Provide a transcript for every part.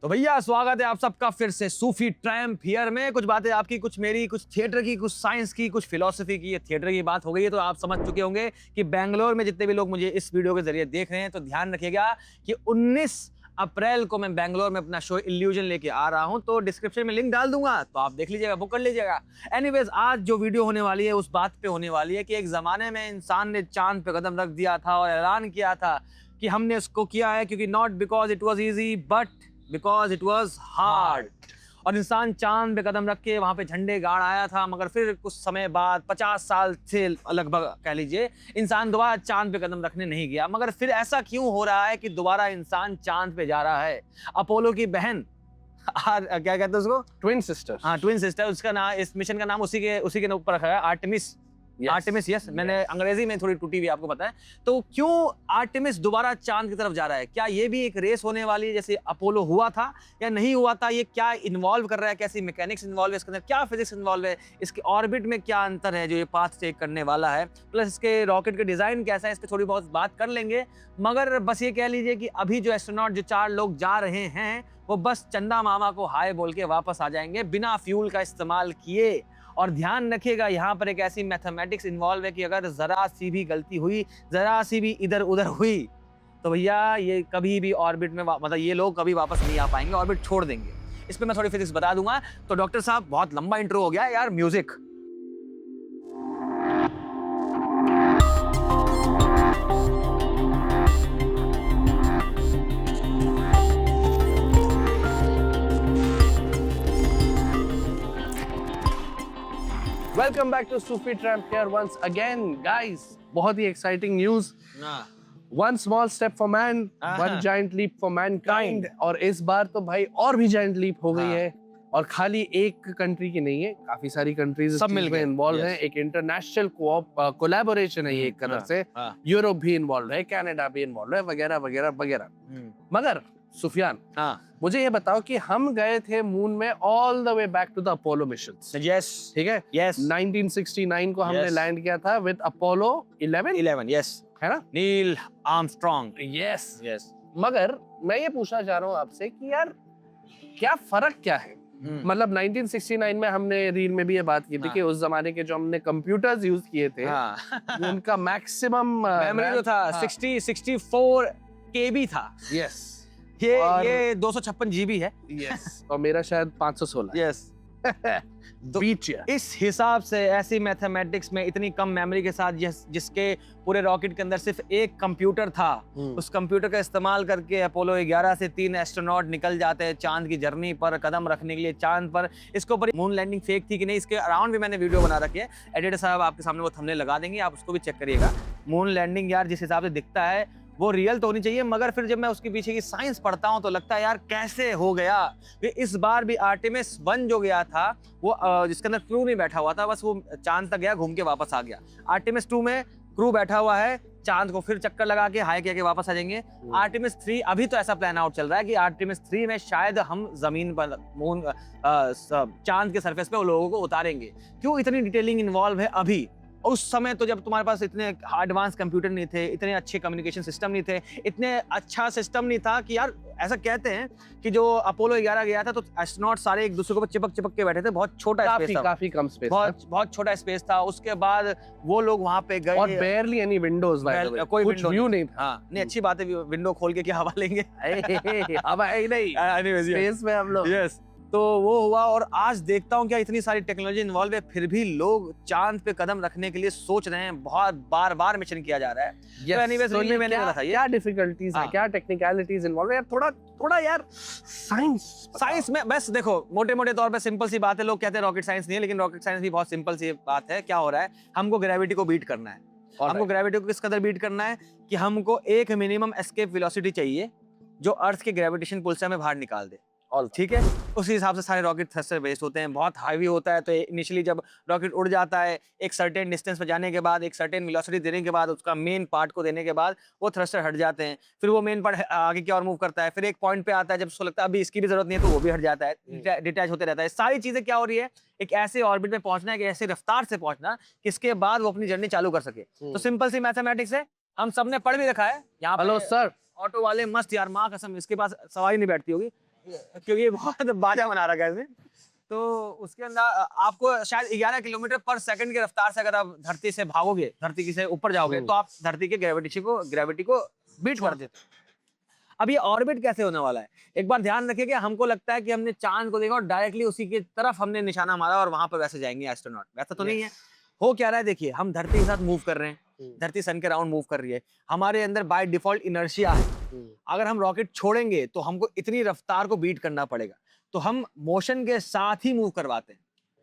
तो भैया स्वागत है आप सबका फिर से सूफी ट्रैम्प हियर में। कुछ बातें आपकी, कुछ मेरी, कुछ थिएटर की, कुछ साइंस की, कुछ फिलोसफी की। ये थिएटर की बात हो गई है तो आप समझ चुके होंगे कि बेंगलोर में जितने भी लोग मुझे इस वीडियो के जरिए देख रहे हैं तो ध्यान रखिएगा कि 19 अप्रैल को मैं बेंगलोर में अपना शो इल्यूजन लेके आ रहा हूं। तो डिस्क्रिप्शन में लिंक डाल दूंगा तो आप देख लीजिएगा, बुक कर लीजिएगा। एनीवेज, आज जो वीडियो होने वाली है उस बात पे होने वाली है कि एक जमाने में इंसान ने चांद पे कदम रख दिया था और ऐलान किया था कि हमने उसको किया है क्योंकि not because it was easy but because it was hard. और इंसान चांद पे कदम रख के वहां पे झंडे गाड़ आया था, मगर फिर कुछ समय बाद 50 साल से लगभग कह लीजिए इंसान दोबारा चांद पे कदम रखने नहीं गया। मगर फिर ऐसा क्यों हो रहा है कि दोबारा इंसान चांद पे जा रहा है? अपोलो की बहन क्या कहते हैं उसको, ट्विन सिस्टर। हाँ, ट्विन सिस्टर। उसका नाम, इस मिशन का नाम उसी के ऊपर रखा है, आर्टेमिस। Artemis, yes. मैंने अंग्रेजी में थोड़ी टूटी हुई, आपको पता है। तो क्यों आर्टेमिस दोबारा चांद की तरफ जा रहा है? क्या ये भी एक रेस होने वाली है जैसे अपोलो हुआ था या नहीं हुआ था? ये क्या इन्वॉल्व कर रहा है, कैसी मैकेनिक्स इन्वॉल्व है इसके अंदर, क्या फिजिक्स इन्वॉल्व है, इसके ऑर्बिट में क्या अंतर है जो ये पाथ टेक करने वाला है, प्लस इसके रॉकेट का डिजाइन कैसा है, इस पर थोड़ी बहुत बात कर लेंगे। मगर बस ये कह लीजिए कि अभी जो एस्ट्रोनॉट जो 4 लोग जा रहे हैं वो बस चंदा मामा को हाय बोल के वापस आ जाएंगे बिना फ्यूल का इस्तेमाल किए। और ध्यान रखिएगा यहाँ पर एक ऐसी मैथमेटिक्स इन्वॉल्व है कि अगर जरा सी भी गलती हुई, जरा सी भी इधर उधर हुई तो भैया ये कभी भी ऑर्बिट में मतलब ये लोग कभी वापस नहीं आ पाएंगे, ऑर्बिट छोड़ देंगे। इस पे मैं थोड़ी फिजिक्स बता दूंगा। तो डॉक्टर साहब, बहुत लंबा इंट्रो हो गया यार, music. Welcome back to Sufi Tramp here once again guys. बहुत ही exciting news. One small step for man, one giant leap for mankind. और इस बार तो भाई और भी जायंट लीप हो गई है। और खाली एक कंट्री की नहीं है, काफी सारी कंट्रीज सब मिलकर इन्वॉल्व हैं। एक इंटरनेशनल कोलैबोरेशन है ये एक तरह से। यूरोप भी इन्वॉल्व है, कनाडा भी इन्वॉल्व है, वगैरह वगैरह वगैरह। मगर सुफियान, मुझे ये बताओ कि हम गए थे मून में all the way back to the Apollo missions. Yes, ठीक है। यस, 1969 को हमने लैंड किया था विद अपोलो 11, यस, है ना, नील आर्मस्ट्रॉन्ग। Yes yes. मगर मैं ये पूछना चाह रहा हूँ आपसे कि यार क्या फर्क क्या है? मतलब 1969 में हमने रील में भी ये बात की थी कि उस जमाने के जो हमने कंप्यूटर्स यूज किए थे उनका मैक्सिमम मेमोरी जो था 64 KB था। यस। ये 256 GB है। यस। और मेरा शायद 516। यस। तो इस हिसाब से ऐसी मैथमेटिक्स में इतनी कम मेमोरी के साथ जिसके पूरे रॉकेट के अंदर सिर्फ एक कंप्यूटर था, उस कंप्यूटर का इस्तेमाल करके अपोलो 11 से 3 एस्ट्रोनॉट निकल जाते हैं चांद की जर्नी पर कदम रखने के लिए चांद पर। इसके ऊपर मून लैंडिंग फेक थी कि नहीं, इसके अराउंड भी मैंने वीडियो बना रखी है। एडिटर साहब आपके सामने वो थंबनेल लगा देंगे, आप उसको भी चेक करिएगा। मून लैंडिंग यार जिस हिसाब से दिखता है वो रियल तो होनी चाहिए, मगर फिर जब मैं उसके पीछे की साइंस पढ़ता हूं तो लगता है यार कैसे हो गया। इस बार भी आर्टेमिस 1 जो गया था वो जिसके अंदर क्रू नहीं बैठा हुआ था, बस वो चांद तक गया, घूम के वापस आ गया। आर्टेमिस 2 में क्रू बैठा हुआ है, चांद को फिर चक्कर लगा के हाई किया के वापस आ जाएंगे। आर्टेमिस 3 अभी तो ऐसा प्लान आउट चल रहा है कि आर्टेमिस 3 में शायद हम जमीन पर मून चांद के सरफेस पे वो लोगों को उतारेंगे। क्यों इतनी डिटेलिंग इन्वॉल्व है अभी? उस समय तो जब तुम्हारे पास इतने एडवांस कंप्यूटर नहीं थे, इतने अच्छे कम्युनिकेशन सिस्टम नहीं थे, इतने अच्छा सिस्टम नहीं था कि यार ऐसा कहते हैं कि जो अपोलो 11 गया था तो एस्ट्रोनॉट सारे एक दूसरे को चिपक के बैठे थे। बहुत छोटा स्पेस था, काफी कम स्पेस, बहुत छोटा स्पेस था। उसके बाद वो लोग वहां पे गए और barely any windows, कोई कुछ व्यू नहीं था। हाँ, नहीं, अच्छी बात है, विंडो खोल के क्या हवा लेंगे? हवा नहीं, स्पेस में हम लोग। यस। तो वो हुआ और आज देखता हूँ क्या इतनी सारी टेक्नोलॉजी इन्वॉल्व है, फिर भी लोग चांद पे कदम रखने के लिए सोच रहे हैं। बहुत बार मिशन किया जा रहा है। तो एनीवेज, तो मैंने कहा था क्या डिफिकल्टीज है, क्या टेक्निकलिटीज इन्वॉल्व है यार, थोड़ा यार साइंस में। बस देखो, मोटे तौर पे सिंपल सी बात है। लोग कहते हैं रॉकेट साइंस नहीं है, लेकिन रॉकेट साइंस भी बहुत सिंपल सी बात है। क्या हो रहा है, हमको ग्रेविटी को बीट करना है। हमको ग्रेविटी को किस कदर बीट करना है कि हमको एक मिनिमम एस्केप वेलोसिटी चाहिए जो अर्थ के ग्रेविटेशन पुल से हमें बाहर निकाल दे। और ठीक है, उसी हिसाब से सारे रॉकेट थ्रस्टर बेस्ड होते हैं। बहुत हाईवी होता है तो इनिशियली जब रॉकेट उड़ जाता है एक सर्टेन डिस्टेंस पर जाने के बाद, एक सर्टेन वेलोसिटी देने के बाद, उसका मेन पार्ट को देने के बाद वो थ्रस्टर हट जाते हैं। फिर वो मेन पार्ट आगे की ओर मूव करता है। फिर एक पॉइंट पे आता है जब उसको लगता है अभी इसकी भी जरूरत नहीं है तो वो भी हट जाता है, डिटैच होते रहता है। सारी चीजें क्या हो रही है, एक ऐसे ऑर्बिट में पहुंचना है, एक ऐसे रफ्तार से पहुंचना कि इसके बाद वो अपनी जर्नी चालू कर सके। तो सिंपल सी मैथमेटिक्स है, हम सबने पढ़ भी रखा है यहाँ। हेलो सर, ऑटो वाले मस्त यार, माँ कसम इसके पास सवारी नहीं बैठती होगी। क्योंकि ये बहुत बाजा बना रखा है इसने। तो उसके अंदर आपको शायद 11 किलोमीटर पर सेकंड की रफ्तार से अगर आप धरती से भागोगे, धरती से ऊपर जाओगे, तो आप धरती के ग्रेविटी को बीट कर देते हो। अब ये ऑर्बिट कैसे होने वाला है? एक बार ध्यान रखिए कि हमको लगता है कि हमने चांद को देखा और डायरेक्टली उसी की तरफ हमने निशाना मारा और वहां पर वैसे जाएंगे एस्ट्रोनॉट। वैसा तो नहीं है। हो क्या रहा है देखिए, हम धरती के साथ मूव कर रहे हैं, धरती सन के राउंड मूव कर रही है, हमारे अंदर बाय डिफॉल्ट इनर्शिया है। अगर हम रॉकेट छोड़ेंगे तो हमको इतनी रफ्तार को बीट करना पड़ेगा, तो हम मोशन के साथ ही मूव करवाते हैं।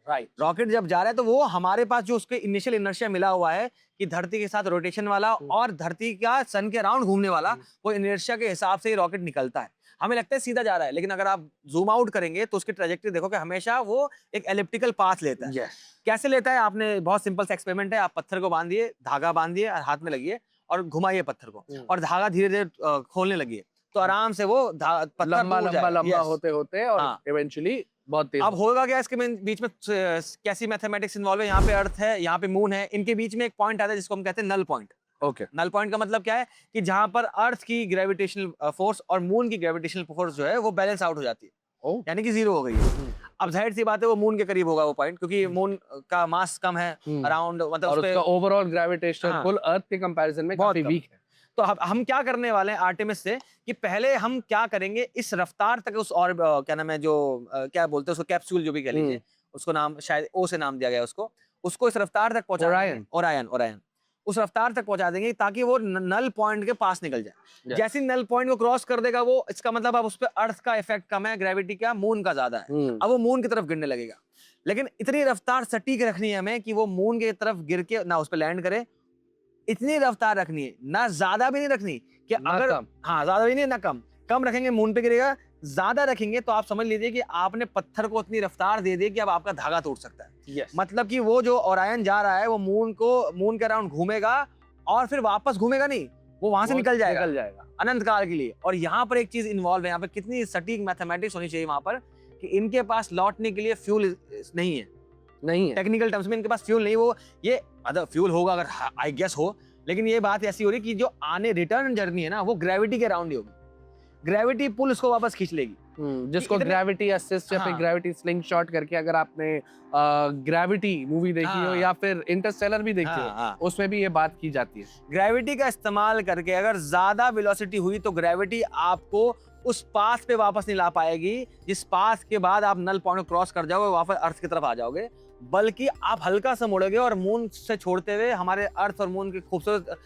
राइट, रॉकेट जब जा रहा है तो वो हमारे पास जो उसके इनिशियल इनर्शिया मिला हुआ है कि धरती के साथ रोटेशन वाला और धरती का सन के राउंड घूमने वाला, वो इनर्शिया के हिसाब से ही रॉकेट निकलता है। हमें लगता है सीधा जा रहा है, लेकिन अगर आप जूम आउट करेंगे तो उसकी ट्रेजेक्टरी देखो कि हमेशा वो एक एलिप्टिकल पाथ लेता है। कैसे लेता है? आपने बहुत सिंपल सा एक्सपेरिमेंट है, आप पत्थर को बांधिए, धागा बांधिए, हाथ में लगिए और घुमाइए पत्थर को, और धागा धीरे धीरे खोलने लगिए, तो आराम से वो लंबा होते होते और इवेंचुअली बहुत तेज। अब होगा क्या, इसके बीच में कैसी मैथमेटिक्स इन्वॉल्व है? यहाँ पे अर्थ है, यहाँ पे मून है, इनके बीच में एक पॉइंट आता है जिसको हम कहते हैं null point. Okay, null point का मतलब क्या है कि जहां पर अर्थ की ग्रेविटेशनल फोर्स और मून की ग्रेविटेशनल फोर्स जो है वो बैलेंस आउट हो जाती है, यानी कि जीरो हो गई है। अब जाहिर सी बात है वो मून के करीब होगा वो पॉइंट, क्योंकि मून का मास कम है अराउंड, मतलब और उसका ओवरऑल ग्रेविटेशनल पुल अर्थ के कंपैरिजन में काफी वीक है। तो हम क्या करने वाले हैं आर्टेमिस से कि पहले हम क्या करेंगे, इस रफ्तार तक उस, और क्या नाम है जो क्या बोलते हैं उसको, कैप्सूल जो भी कह लीजिए, उसको नाम शायद ओ से नाम दिया गया उसको इस रफ्तार तक पहुंचा, ओरायन उस रफ्तार तक पहुंचा देंगे ताकि वो नल पॉइंट के पास निकल जाए। जैसे नल पॉइंट को क्रॉस कर देगा वो, इसका मतलब अब उस पर अर्थ का इफेक्ट कम है, ग्रेविटी का मून का ज्यादा है, अब वो मून की तरफ गिरने लगेगा। लेकिन इतनी रफ्तार सटीक रखनी है हमें कि वो मून की तरफ गिर के ना उस पर लैंड करे, इतनी रफ्तार रखनी है, ना ज्यादा भी नहीं रखनी कि अगर ज्यादा भी नहीं ना कम रखेंगे मून पे गिरेगा, ज्यादा रखेंगे तो आप समझ लीजिए कि आपने पत्थर को इतनी रफ्तार दे दी कि अब आपका धागा टूट सकता है। मतलब कि वो जो ओरायन जा रहा है वो मून के अराउंड घूमेगा और फिर वापस घूमेगा नहीं, वो वहां से निकल जाएगा अनंत काल के लिए। और यहाँ पर एक चीज इन्वॉल्व है, यहाँ पर कितनी सटीक मैथमेटिक्स होनी चाहिए वहां पर कि इनके पास लौटने के लिए फ्यूल नहीं है टेक्निकल टर्म्स में इनके पास फ्यूल नहीं, वो ये अदर फ्यूल होगा अगर आई गेस हो, लेकिन ये बात ऐसी हो रही कि जो आने रिटर्न जर्नी है ना वो ग्रेविटी के अराउंड ही होगी, ग्रेविटी पुल उसको वापस खींच लेगी, जिसको ग्रेविटी असिस्ट या फिर ग्रेविटी स्लिंग शॉट करके, अगर आपने ग्रेविटी मूवी देखी हो या फिर इंटरस्टेलर भी देखी हो, उसमें भी ये बात की जाती है। ग्रेविटी का इस्तेमाल करके अगर ज्यादा वेलोसिटी हुई तो ग्रेविटी आपको उस पाथ पे वापस नहीं ला पाएगी, जिस पाथ के बाद आप नल पॉइंट क्रॉस कर जाओगे वापस अर्थ की तरफ आ जाओगे, बल्कि आप हल्का सा मुड़ोगे और मून से छोड़ते हुए हमारे अर्थ और मून के खूबसूरत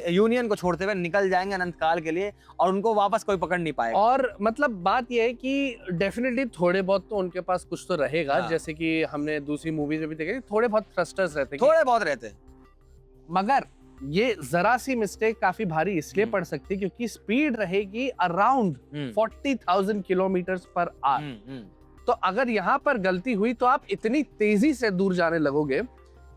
यूनियन को छोड़ते हुए निकल जाएंगे अनंत काल के लिए, और उनको वापस कोई पकड़ नहीं पाएगा। और मतलब बात यह है कि डेफिनेटली थोड़े बहुत तो उनके पास कुछ तो रहेगा, जैसे कि हमने दूसरी मूवीज में भी देखा थोड़े बहुत थ्रस्टर्स रहते, मगर ये जरा सी मिस्टेक काफी भारी इसलिए पड़ सकती है क्योंकि स्पीड रहेगी अराउंड 40,000 किलोमीटर पर आवर। तो अगर यहाँ पर गलती हुई तो आप इतनी तेजी से दूर जाने लगोगे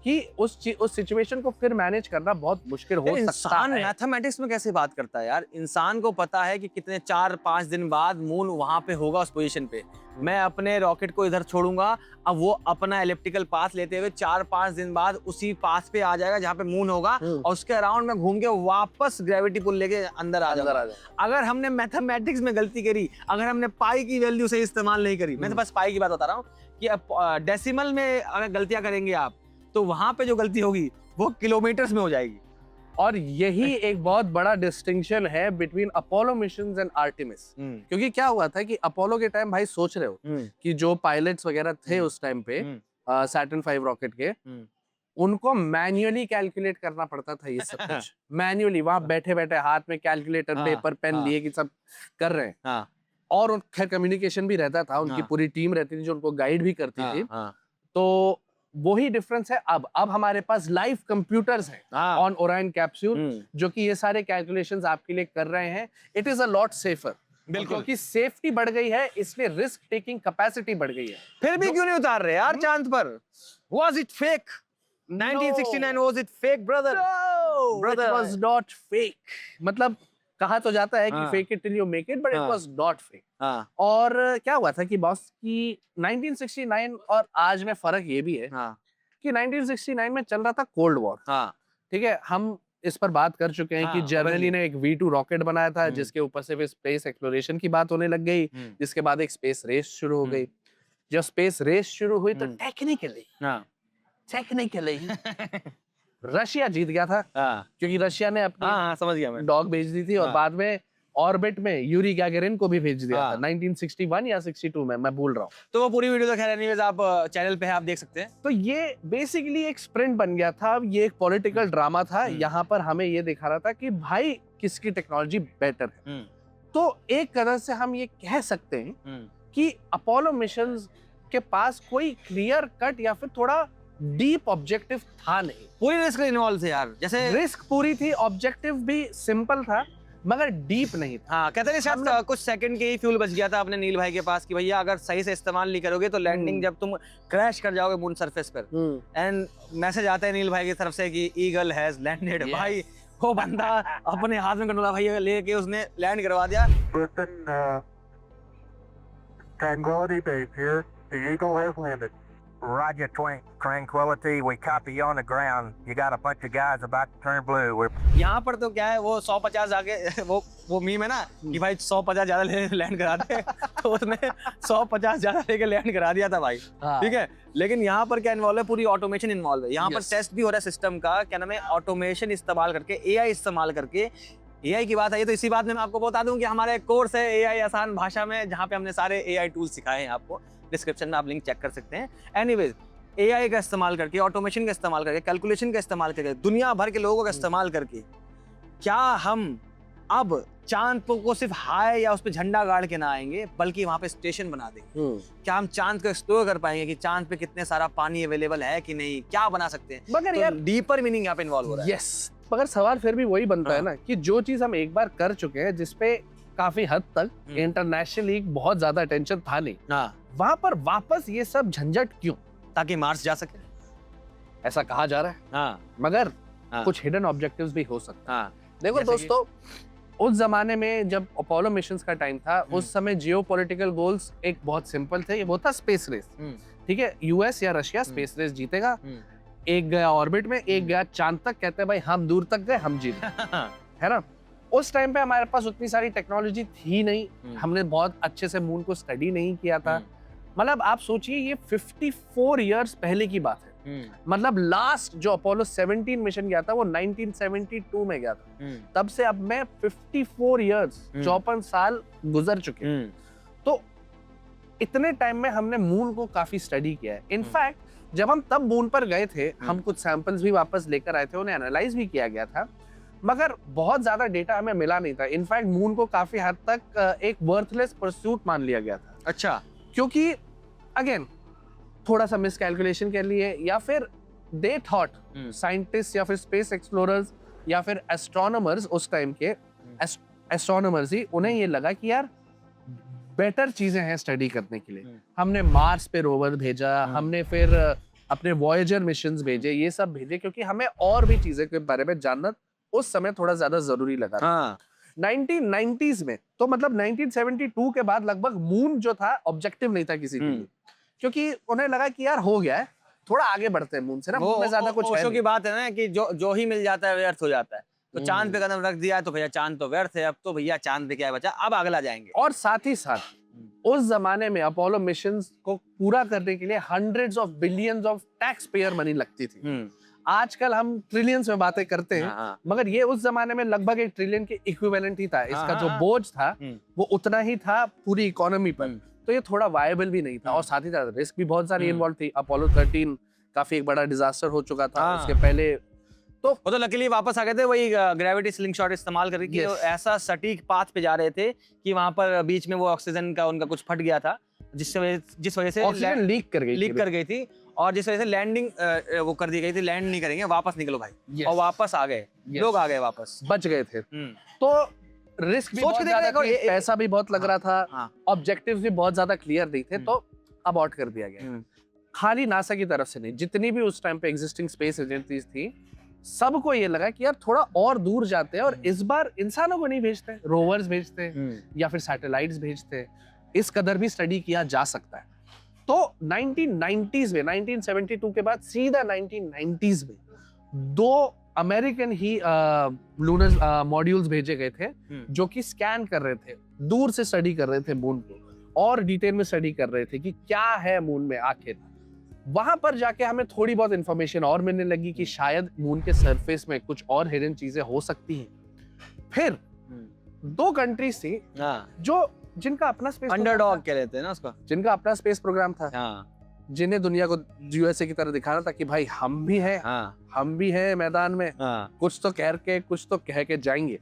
कि उस सिचुएशन को फिर मैनेज करना बहुत मुश्किल हो सकता है। इंसान मैथमेटिक्स में कैसे बात करता है यार? इंसान को पता है कि कितने 4-5 दिन बाद मून वहां पे होगा उस पोजीशन पे, मैं अपने रॉकेट को इधर छोड़ूंगा, अब वो अपना इलेप्टिकल पाथ लेते हुए 4-5 दिन बाद उसी पाथ पे आ जाएगा जहाँ पे मून होगा, और उसके अराउंड में घूम के वापस ग्रेविटी पुल लेके अंदर आ जाएगा। अगर हमने मैथमेटिक्स में गलती करी, अगर हमने पाई की वैल्यू से इस्तेमाल नहीं करी, मैं तो बस पाई की बात बता रहा हूँ कि डेसिमल में अगर गलतियां करेंगे आप तो वहां पे जो गलती होगी वो किलोमीटर्स में हो जाएगी। और यही एक बहुत बड़ा डिस्टिंक्शन है between Apollo missions and Artemis. क्योंकि क्या हुआ था कि अपोलो के टाइम, भाई सोच रहे हो कि जो पायलट्स वगैरह थे उस टाइम पे सैटर्न 5 रॉकेट के, उनको मैन्युअली कैलकुलेट करना पड़ता था ये सब कुछ मैन्युअली, वहां बैठे बैठे हाथ में कैलकुलेटर पेपर पेन लिए कि सब कर रहे हैं। और खैर कम्युनिकेशन भी रहता था, उनकी पूरी टीम रहती थी जो उनको गाइड भी करती थी। तो वही डिफरेंस है। अब हमारे पास लाइव कंप्यूटर्स हैं ऑन ओरायन कैप्सूल जो कि ये सारे कैलकुलेशंस आपके लिए कर रहे हैं। It is a lot safer, क्योंकि सेफ्टी बढ़ गई है इसलिए रिस्क टेकिंग कैपेसिटी बढ़ गई है। फिर भी क्यों नहीं उतार रहे यार चांद पर? Was it fake? 1969 was it fake, brother? No, it was not fake. मतलब कहा तो जाता है कि fake it till you make it, but it was not fake. और क्या हुआ था कि बॉस की 1969 और आज में फर्क ये भी है कि 1969 में चल रहा था कोल्ड वॉर। ठीक है, हम इस पर बात कर चुके हैं कि जर्मनी ने एक V2 रॉकेट बनाया था जिसके ऊपर से फिर स्पेस एक्सप्लोरेशन की बात होने लग गई, जिसके बाद एक स्पेस रेस शुरू हो गई। जब स्पेस रेस शुरू हुई तो टेक्निकली रशिया जीत गया था, क्योंकि रशिया ने अपनी समझ गया मैं डॉग भेज दी थी और बाद में ऑर्बिट में यूरी गैगरिन को भी भेज दिया था 1961 या 62 में, मैं भूल रहा हूँ। तो वो पूरी वीडियो तो खैर एनीवेज आप चैनल पे है, आप देख सकते हैं। तो ये बेसिकली एक स्प्रिंट बन गया था, ये एक पॉलिटिकल ड्रामा था। यहाँ पर हमें ये दिखा रहा था कि भाई किसकी टेक्नोलॉजी बेटर है। तो एक तरह से हम ये कह सकते हैं कि अपोलो मिशंस के पास कोई क्लियर कट या फिर थोड़ा डीप ऑब्जेक्टिव था नहीं। पूरी रिस्क इन्वॉल्व थे यार, जैसे रिस्क पूरी थी, ऑब्जेक्टिव भी सिंपल था मगर डीप नहीं था। हाँ, कहते हैं शायद कुछ सेकंड के ही फ्यूल बच गया था अपने नील भाई के पास कि भैया अगर सही से इस्तेमाल नहीं करोगे तो लैंडिंग जब तुम क्रैश कर जाओगे मून सरफेस पर, एंड मैसेज आता है नील भाई की तरफ से कि ईगल हैज लैंडेड। भाई वो बंदा अपने हाथ में कंट्रोलर भाई लेके उसने लैंड करवा दिया। Tranquility Base here. The Eagle has landed. Roger, Tranquility. We copy you on the ground. You got a bunch of guys about to turn blue. यहाँ पर तो क्या है, वो 150 आगे वो मीम है ना कि भाई 150 ज्यादा लैंड करा दे, तो उसने 150 ज्यादा लेके लैंड करा दिया था भाई। ठीक है, लेकिन यहाँ पर क्या इन्वॉल्व है, पूरी ऑटोमेशन इन्वॉल्व है। यहाँ पर टेस्ट भी हो रहा है सिस्टम का, क्या नाम है, ऑटोमेशन इस्तेमाल करके, एआई इस्तेमाल करके। एआई की बात आई तो इसी बात में मैं आपको बता दूं कि हमारा एक कोर्स है एआई आसान भाषा में, जहाँ पे हमने सारे एआई टूल्स सिखाए हैं आपको। डिस्क्रिप्शन में आप लिंक चेक कर सकते हैं। एनीवेज, एआई का इस्तेमाल करके, ऑटोमेशन का इस्तेमाल करके, कैलकुलेशन का इस्तेमाल करके, दुनिया भर के लोगों का इस्तेमाल करके, क्या हम अब चांद को सिर्फ हाय या उस पर झंडा गाड़ के ना आएंगे, बल्कि वहां पे स्टेशन बना देंगे? क्या हम चांद को एक्सप्लोर कर पाएंगे कि चांद पे कितने सारा पानी अवेलेबल है कि नहीं, क्या बना सकते हैं? मगर यार डीपर मीनिंग यहाँ पे इन्वॉल्व हो रहा है। यस, मगर सवाल फिर भी वही बनता है ना कि जो चीज हम एक बार कर चुके हैं, जिसपे काफी हद तक इंटरनेशनली बहुत ज्यादा अटेंशन था नहीं, वहां पर वापस ये सब झंझट क्यों? ताकि मार्स जा सके, ऐसा कहा जा रहा है। मगर कुछ हिडन ऑब्जेक्टिव्स भी हो सकते हैं। देखो दोस्तों, उस जमाने में जब अपोलो मिशंस का टाइम था, उस समय जियोपॉलिटिकल गोल्स एक बहुत सिंपल थे, वो था स्पेस रेस। ठीक है, यूएस या रशिया स्पेस रेस जीतेगा, एक गया ऑर्बिट में, एक गया चांद तक। कहते हैं भाई हम दूर तक गए, हम जीत है ना। उस टाइम पे हमारे पास उतनी सारी टेक्नोलॉजी थी नहीं, हमने बहुत अच्छे से मून को स्टडी नहीं किया था। मतलब आप सोचिए, ये 54 इयर्स पहले की बात है। मतलब लास्ट जो अपोलो 17 मिशन गया था वो 1972 में गया था। तब से अब में 54 इयर्स, 54 साल गुजर चुके हैं। तो इतने टाइम में हमने मून को काफी स्टडी किया है। इनफैक्ट जब हम तब मून पर गए थे, हम कुछ सैंपल्स भी वापस लेकर आए थे, उन्हें एनालाइज भी किया गया था, मगर बहुत ज्यादा डेटा हमें मिला नहीं था। इनफैक्ट मून को काफी हद तक एक वर्थलेस परस्यूट मान लिया गया था। अच्छा, क्योंकि अगेन थोड़ा सा मिस कैलकुलेशन के लिए, या फिर दे थॉट, साइंटिस्ट या फिर स्पेस एक्सप्लोरर्स या फिर एस्ट्रोनॉमर्स, उस टाइम के एस्ट्रोनॉमर्स ही, उन्हें ये लगा कि यार बेटर चीजें हैं स्टडी करने के लिए। हमने मार्स पे रोवर भेजा, हमने फिर अपने वॉयेजर मिशंस भेजे, ये सब भेजे, क्योंकि हमें और भी चीजें के बारे में जानना उस समय थोड़ा ज्यादा जरूरी लगा था। 1990s में, तो मतलब 1972 के बाद लगभग मून जो था ऑब्जेक्टिव नहीं था किसी के लिए, क्योंकि उन्हें लगा कि यार हो गया है, थोड़ा आगे बढ़ते हैं मून से ना, मून में ज्यादा कुछ है की बात है ना कि जो ही मिल जाता है व्यर्थ हो जाता है। तो चांद पे कदम रख दिया है तो भैया चांद तो व्यर्थ है, अब तो भैया चांद पे क्या है बचा, अब अगला जाएंगे। और साथ ही साथ उस जमाने में अपोलो मिशंस को पूरा करने के लिए hundreds of billions of tax payer money लगती थी। आजकल हम ट्रिलियंस में बातें करते हैं, मगर ये उस जमाने में लगभग 1 ट्रिलियन के इक्विवेलेंट ही था। इसका जो बोझ था वो उतना ही था पूरी इकोनॉमी पर, तो ये थोड़ा वायबल भी नहीं था। और साथ ही साथ रिस्क भी बहुत सारी इन्वॉल्व थी। अपोलो 13 काफी एक बड़ा डिजास्टर हो चुका था उसके पहले, तो वो तो लकीली वापस आ गए थे वही ग्रेविटी स्लिंग शॉट इस्तेमाल करके। yes. ऐसा सटीक पाथ पे जा रहे थे कि वहां पर बीच में वो ऑक्सीजन का उनका कुछ फट गया था, जिस वजह से ऑक्सीजन लीक कर गई थी, और जिस वजह से लैंडिंग वो कर दी गई थी, लैंड नहीं करेंगे, वापस निकलो भाई। yes. और वापस आ गए, लोग आ गए वापस, बच गए थे। तो रिस्क भी बहुत ज्यादा था, पैसा भी बहुत लग रहा था, ऑब्जेक्टिव्स भी बहुत ज्यादा क्लियर नहीं थे, तो अबॉर्ट कर दिया गया। खाली नासा की तरफ से नहीं, जितनी भी उस टाइम पे एग्जिस्टिंग स्पेस एजेंसीज थी, सबको ये लगा कि यार थोड़ा और दूर जाते हैं, और इस बार इंसानों को नहीं भेजते, रोवर्स भेजते या फिर सैटेलाइट्स भेजते, इस कदर भी स्टडी किया जा सकता है। तो 1990s में, 1972 के बाद सीधा 1990s में 2 अमेरिकन ही लूनर मॉड्यूल्स भेजे गए थे जो कि स्कैन कर रहे थे, दूर से स्टडी कर रहे थे मून को और डिटेल में स्टडी कर रहे थे कि क्या है मून में आखिर। वहां पर जाके हमें थोड़ी बहुत इंफॉर्मेशन और मिलने लगी कि शायद मून के सरफेस में कुछ और हिडन चीजें हो सकती हैं। फिर 2 कंट्रीज थी जो जिनका अपना स्पेस अंडरडॉग कह लेते हैं ना उसको, जिनका अपना स्पेस प्रोग्राम था, जिन्हें दुनिया को यूएसए की तरह दिखाना था कि भाई हम भी हैं, हम भी हैं मैदान में, कुछ तो कह के जाएंगे।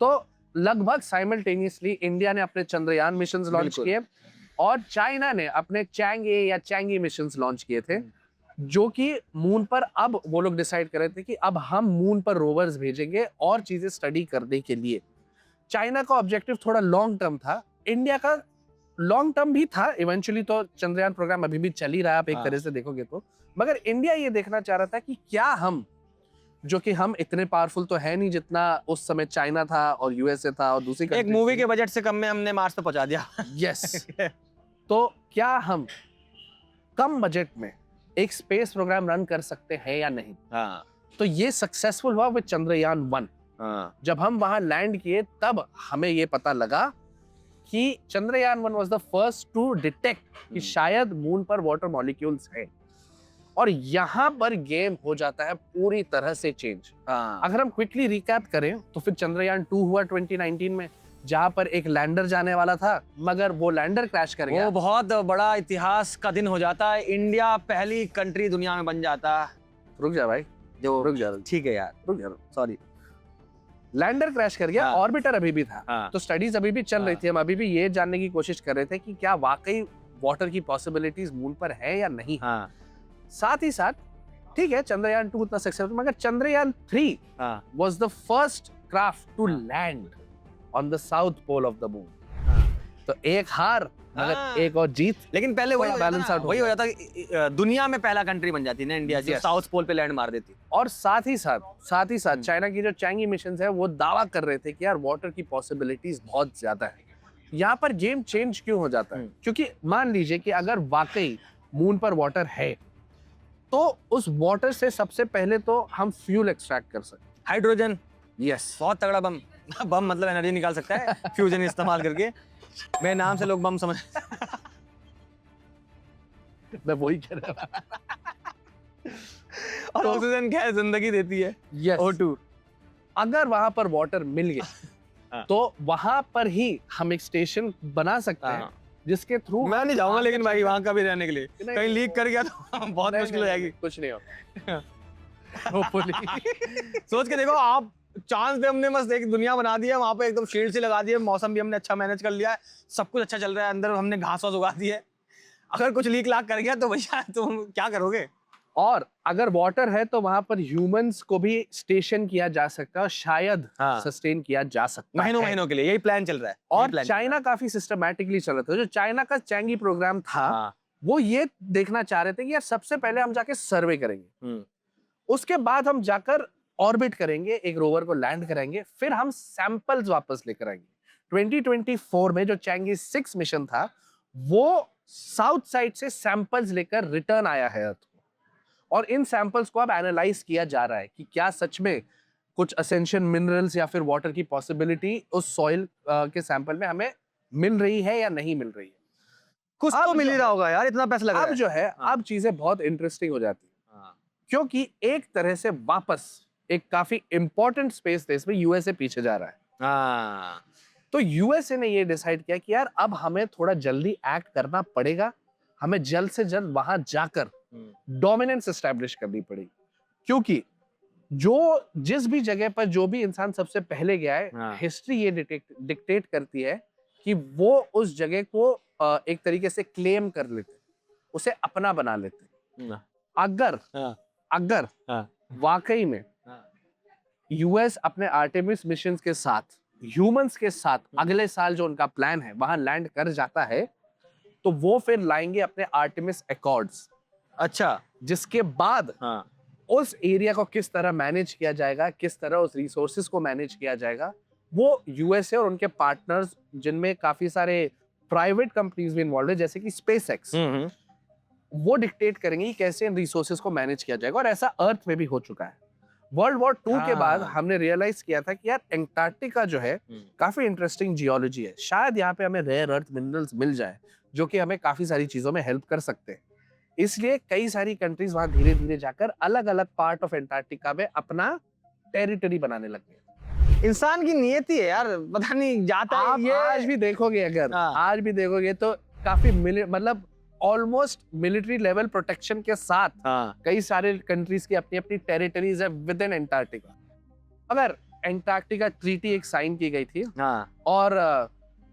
तो लगभग साइमल्टेनियसली इंडिया ने अपने चंद्रयान मिशंस लॉन्च किए और चाइना ने अपने चैंग-ए या चैंगी मिशंस लॉन्च किए थे, जो कि मून पर अब वो लोग डिसाइड कर रहे थे कि अब हम मून पर रोवर्स भेजेंगे और चीजें स्टडी करने के लिए। चाइना का ऑब्जेक्टिव थोड़ा लॉन्ग टर्म था, इंडिया का लॉन्ग टर्म भी था, इवेंचुअली तो चंद्रयान प्रोग्राम अभी भी चल ही रहा है आप एक तरह से देखोगे तो, मगर इंडिया ये देखना चाह रहा था कि क्या हम, जो कि हम इतने पावरफुल तो है नहीं जितना उस समय चाइना था और यूएसए था और दूसरी एक मूवी के बजट से कम में हमने मार्स पे पहुंचा दिया। यस तो क्या हम कम बजट में एक स्पेस प्रोग्राम रन कर सकते हैं या नहीं। तो ये सक्सेसफुल हुआ विद चंद्रयान 1। जब हम वहां लैंड किए तब हमें ये पता लगा कि Chandrayaan 1 was the first to detect कि शायद मून पर वाटर मॉलिक्यूल्स हैं। और यहाँ पर गेम हो जाता है पूरी तरह से चेंज। अगर हम क्विकली रिकैप करें तो फिर चंद्रयान 2 हुआ 2019 में, जहां पर एक लैंडर जाने वाला था मगर वो लैंडर क्रैश कर गया। वो बहुत बड़ा इतिहास का दिन हो जाता है, इंडिया पहली कंट्री दुनिया में बन जाता। रुक जा भाई, जो रुक जा, ठीक है यार, रुक जा, सॉरी। लैंडर क्रैश कर गया, ऑर्बिटर अभी भी था, तो स्टडीज अभी भी चल रही थी। हम अभी भी ये जानने की कोशिश कर रहे थे कि क्या वाकई वाटर की पॉसिबिलिटीज मून पर है या नहीं। साथ ही साथ ठीक है चंद्रयान 2 उतना सक्सेसफुल, मगर Chandrayaan 3 was the first craft to land on the south pole of the moon. तो एक हार मगर एक और जीत, लेकिन पहले वही बैलेंस आउट वही हो जाता कि दुनिया में पहला कंट्री बन जाती ना इंडिया, जो साउथ पोल पे लैंड मार देती। और साथ ही साथ चाइना की जो चैंगी मिशंस है वो दावा कर रहे थे कि यार वाटर की पॉसिबिलिटीज बहुत ज्यादा है। यहाँ पर गेम चेंज क्यों हो जाता है, क्योंकि मान लीजिए कि अगर वाकई मून पर वाटर है तो उस वाटर से सबसे पहले तो हम फ्यूल एक्सट्रैक्ट कर सकते हैं, हाइड्रोजन। यस, बहुत तगड़ा बम बम मतलब एनर्जी निकाल सकता है फ्यूजन इस्तेमाल करके। मेरे नाम से लोग बम समझ मैं वही कह रहा था। और ऑक्सीजन क्या है, जिंदगी देती है। yes. O2। अगर वहां पर वाटर मिल गया तो वहां पर ही हम एक स्टेशन बना सकते हैं जिसके थ्रू मैं नहीं जाऊंगा, लेकिन भाई वहां का भी रहने के लिए कहीं लीक कर गया तो बहुत मुश्किल हो जाएगी। कुछ नहीं होगा। सोच के देखो आप, चांद पे हमने बस एक दुनिया बना दी है, वहां पे एकदम शील्ड से लगा दी है, मौसम भी हमने अच्छा मैनेज कर लिया है, सब कुछ अच्छा चल रहा है, अंदर हमने घास वास उगा दी है। अगर कुछ लीक लाक कर गया तो भैया तुम क्या करोगे। और अगर वाटर है तो वहां पर ह्यूमंस को भी स्टेशन किया जा सकता है और शायद सस्टेन किया जा सकता है महीनों के लिए। यही प्लान चल रहा है। और चाइना काफी सिस्टमैटिकली चल रहा था। जो चाइना का चैंगी प्रोग्राम था वो ये देखना चाह रहे थे कि यार सबसे पहले हम जाके सर्वे करेंगे, उसके बाद हम जाकर ऑर्बिट करेंगे, एक रोवर को लैंड कराएंगे, फिर हम सैंपल्स वापस लेकर आएंगे। 2024 में जो चैंगी 6 मिशन था वो साउथ साइड से सैंपल्स लेकर रिटर्न आया है अर्थ को, और इन सैंपल्स को अब एनालाइज किया जा रहा है कि क्या सच में कुछ असेंशियल मिनरल्स या फिर वाटर की पॉसिबिलिटी उस सॉइल के सैंपल में हमें मिल रही है या नहीं मिल रही है। कुछ तो मिल ही रहा होगा यार, इतना पैसा लग रहा है। अब जो है अब चीजें बहुत इंटरेस्टिंग हो जाती है, क्योंकि एक तरह से वापस एक काफी इंपॉर्टेंट स्पेस देश में यूएसए पीछे जा रहा है। तो यूएसए ने ये डिसाइड किया कि यार अब हमें थोड़ा जल्दी एक्ट करना पड़ेगा, हमें जल्द से जल्द वहां जाकर डोमिनेंस एस्टैब्लिश करनी पड़ेगी, क्योंकि जो जिस भी जगह पर जो भी इंसान सबसे पहले गया है, हिस्ट्री ये डिक्टेट करती है कि वो उस जगह को एक तरीके से क्लेम कर लेते, उसे अपना बना लेते। अगर वाकई में यूएस अपने आर्टेमिस मिशन के साथ, ह्यूमंस के साथ अगले साल जो उनका प्लान है वहां लैंड कर जाता है, तो वो फिर लाएंगे अपने आर्टेमिस अकॉर्ड्स। अच्छा, जिसके बाद उस एरिया को किस तरह मैनेज किया जाएगा, किस तरह उस रिसोर्सेज को मैनेज किया जाएगा, वो यूएसए और उनके पार्टनर्स, जिनमें काफी सारे प्राइवेट कंपनीज भी इन्वॉल्व है जैसे कि स्पेसएक्स, वो डिक्टेट करेंगे कि कैसे इन रिसोर्सेज को मैनेज किया जाएगा। और ऐसा अर्थ में भी हो चुका है। वर्ल्ड वॉर 2 के बाद हाँ। हमने रियलाइज किया था कि यार एंटार्क्टिका जो है काफी इंटरेस्टिंग जियोलॉजी है, शायद यहाँ पे हमें रेयर अर्थ मिनरल्स मिल जाए जो कि हमें काफी सारी चीजों में हेल्प कर सकते हैं। इसलिए कई सारी कंट्रीज वहां धीरे धीरे जाकर अलग अलग पार्ट ऑफ एंटार्क्टिका में अपना टेरिटरी बनाने लग गए। इंसान की नियति है यार, पता नहीं जाता आप है ये। आज भी देखोगे, अगर हाँ। आज भी देखोगे तो काफी मतलब ऑलमोस्ट मिलिट्री लेवल प्रोटेक्शन के साथ हाँ कई सारे कंट्रीज की अपनी अपनी टेरिटरीज है विद इन एंटार्क्टिका। अगर एंटार्क्टिका ट्रीटी एक साइन की गई थी हाँ और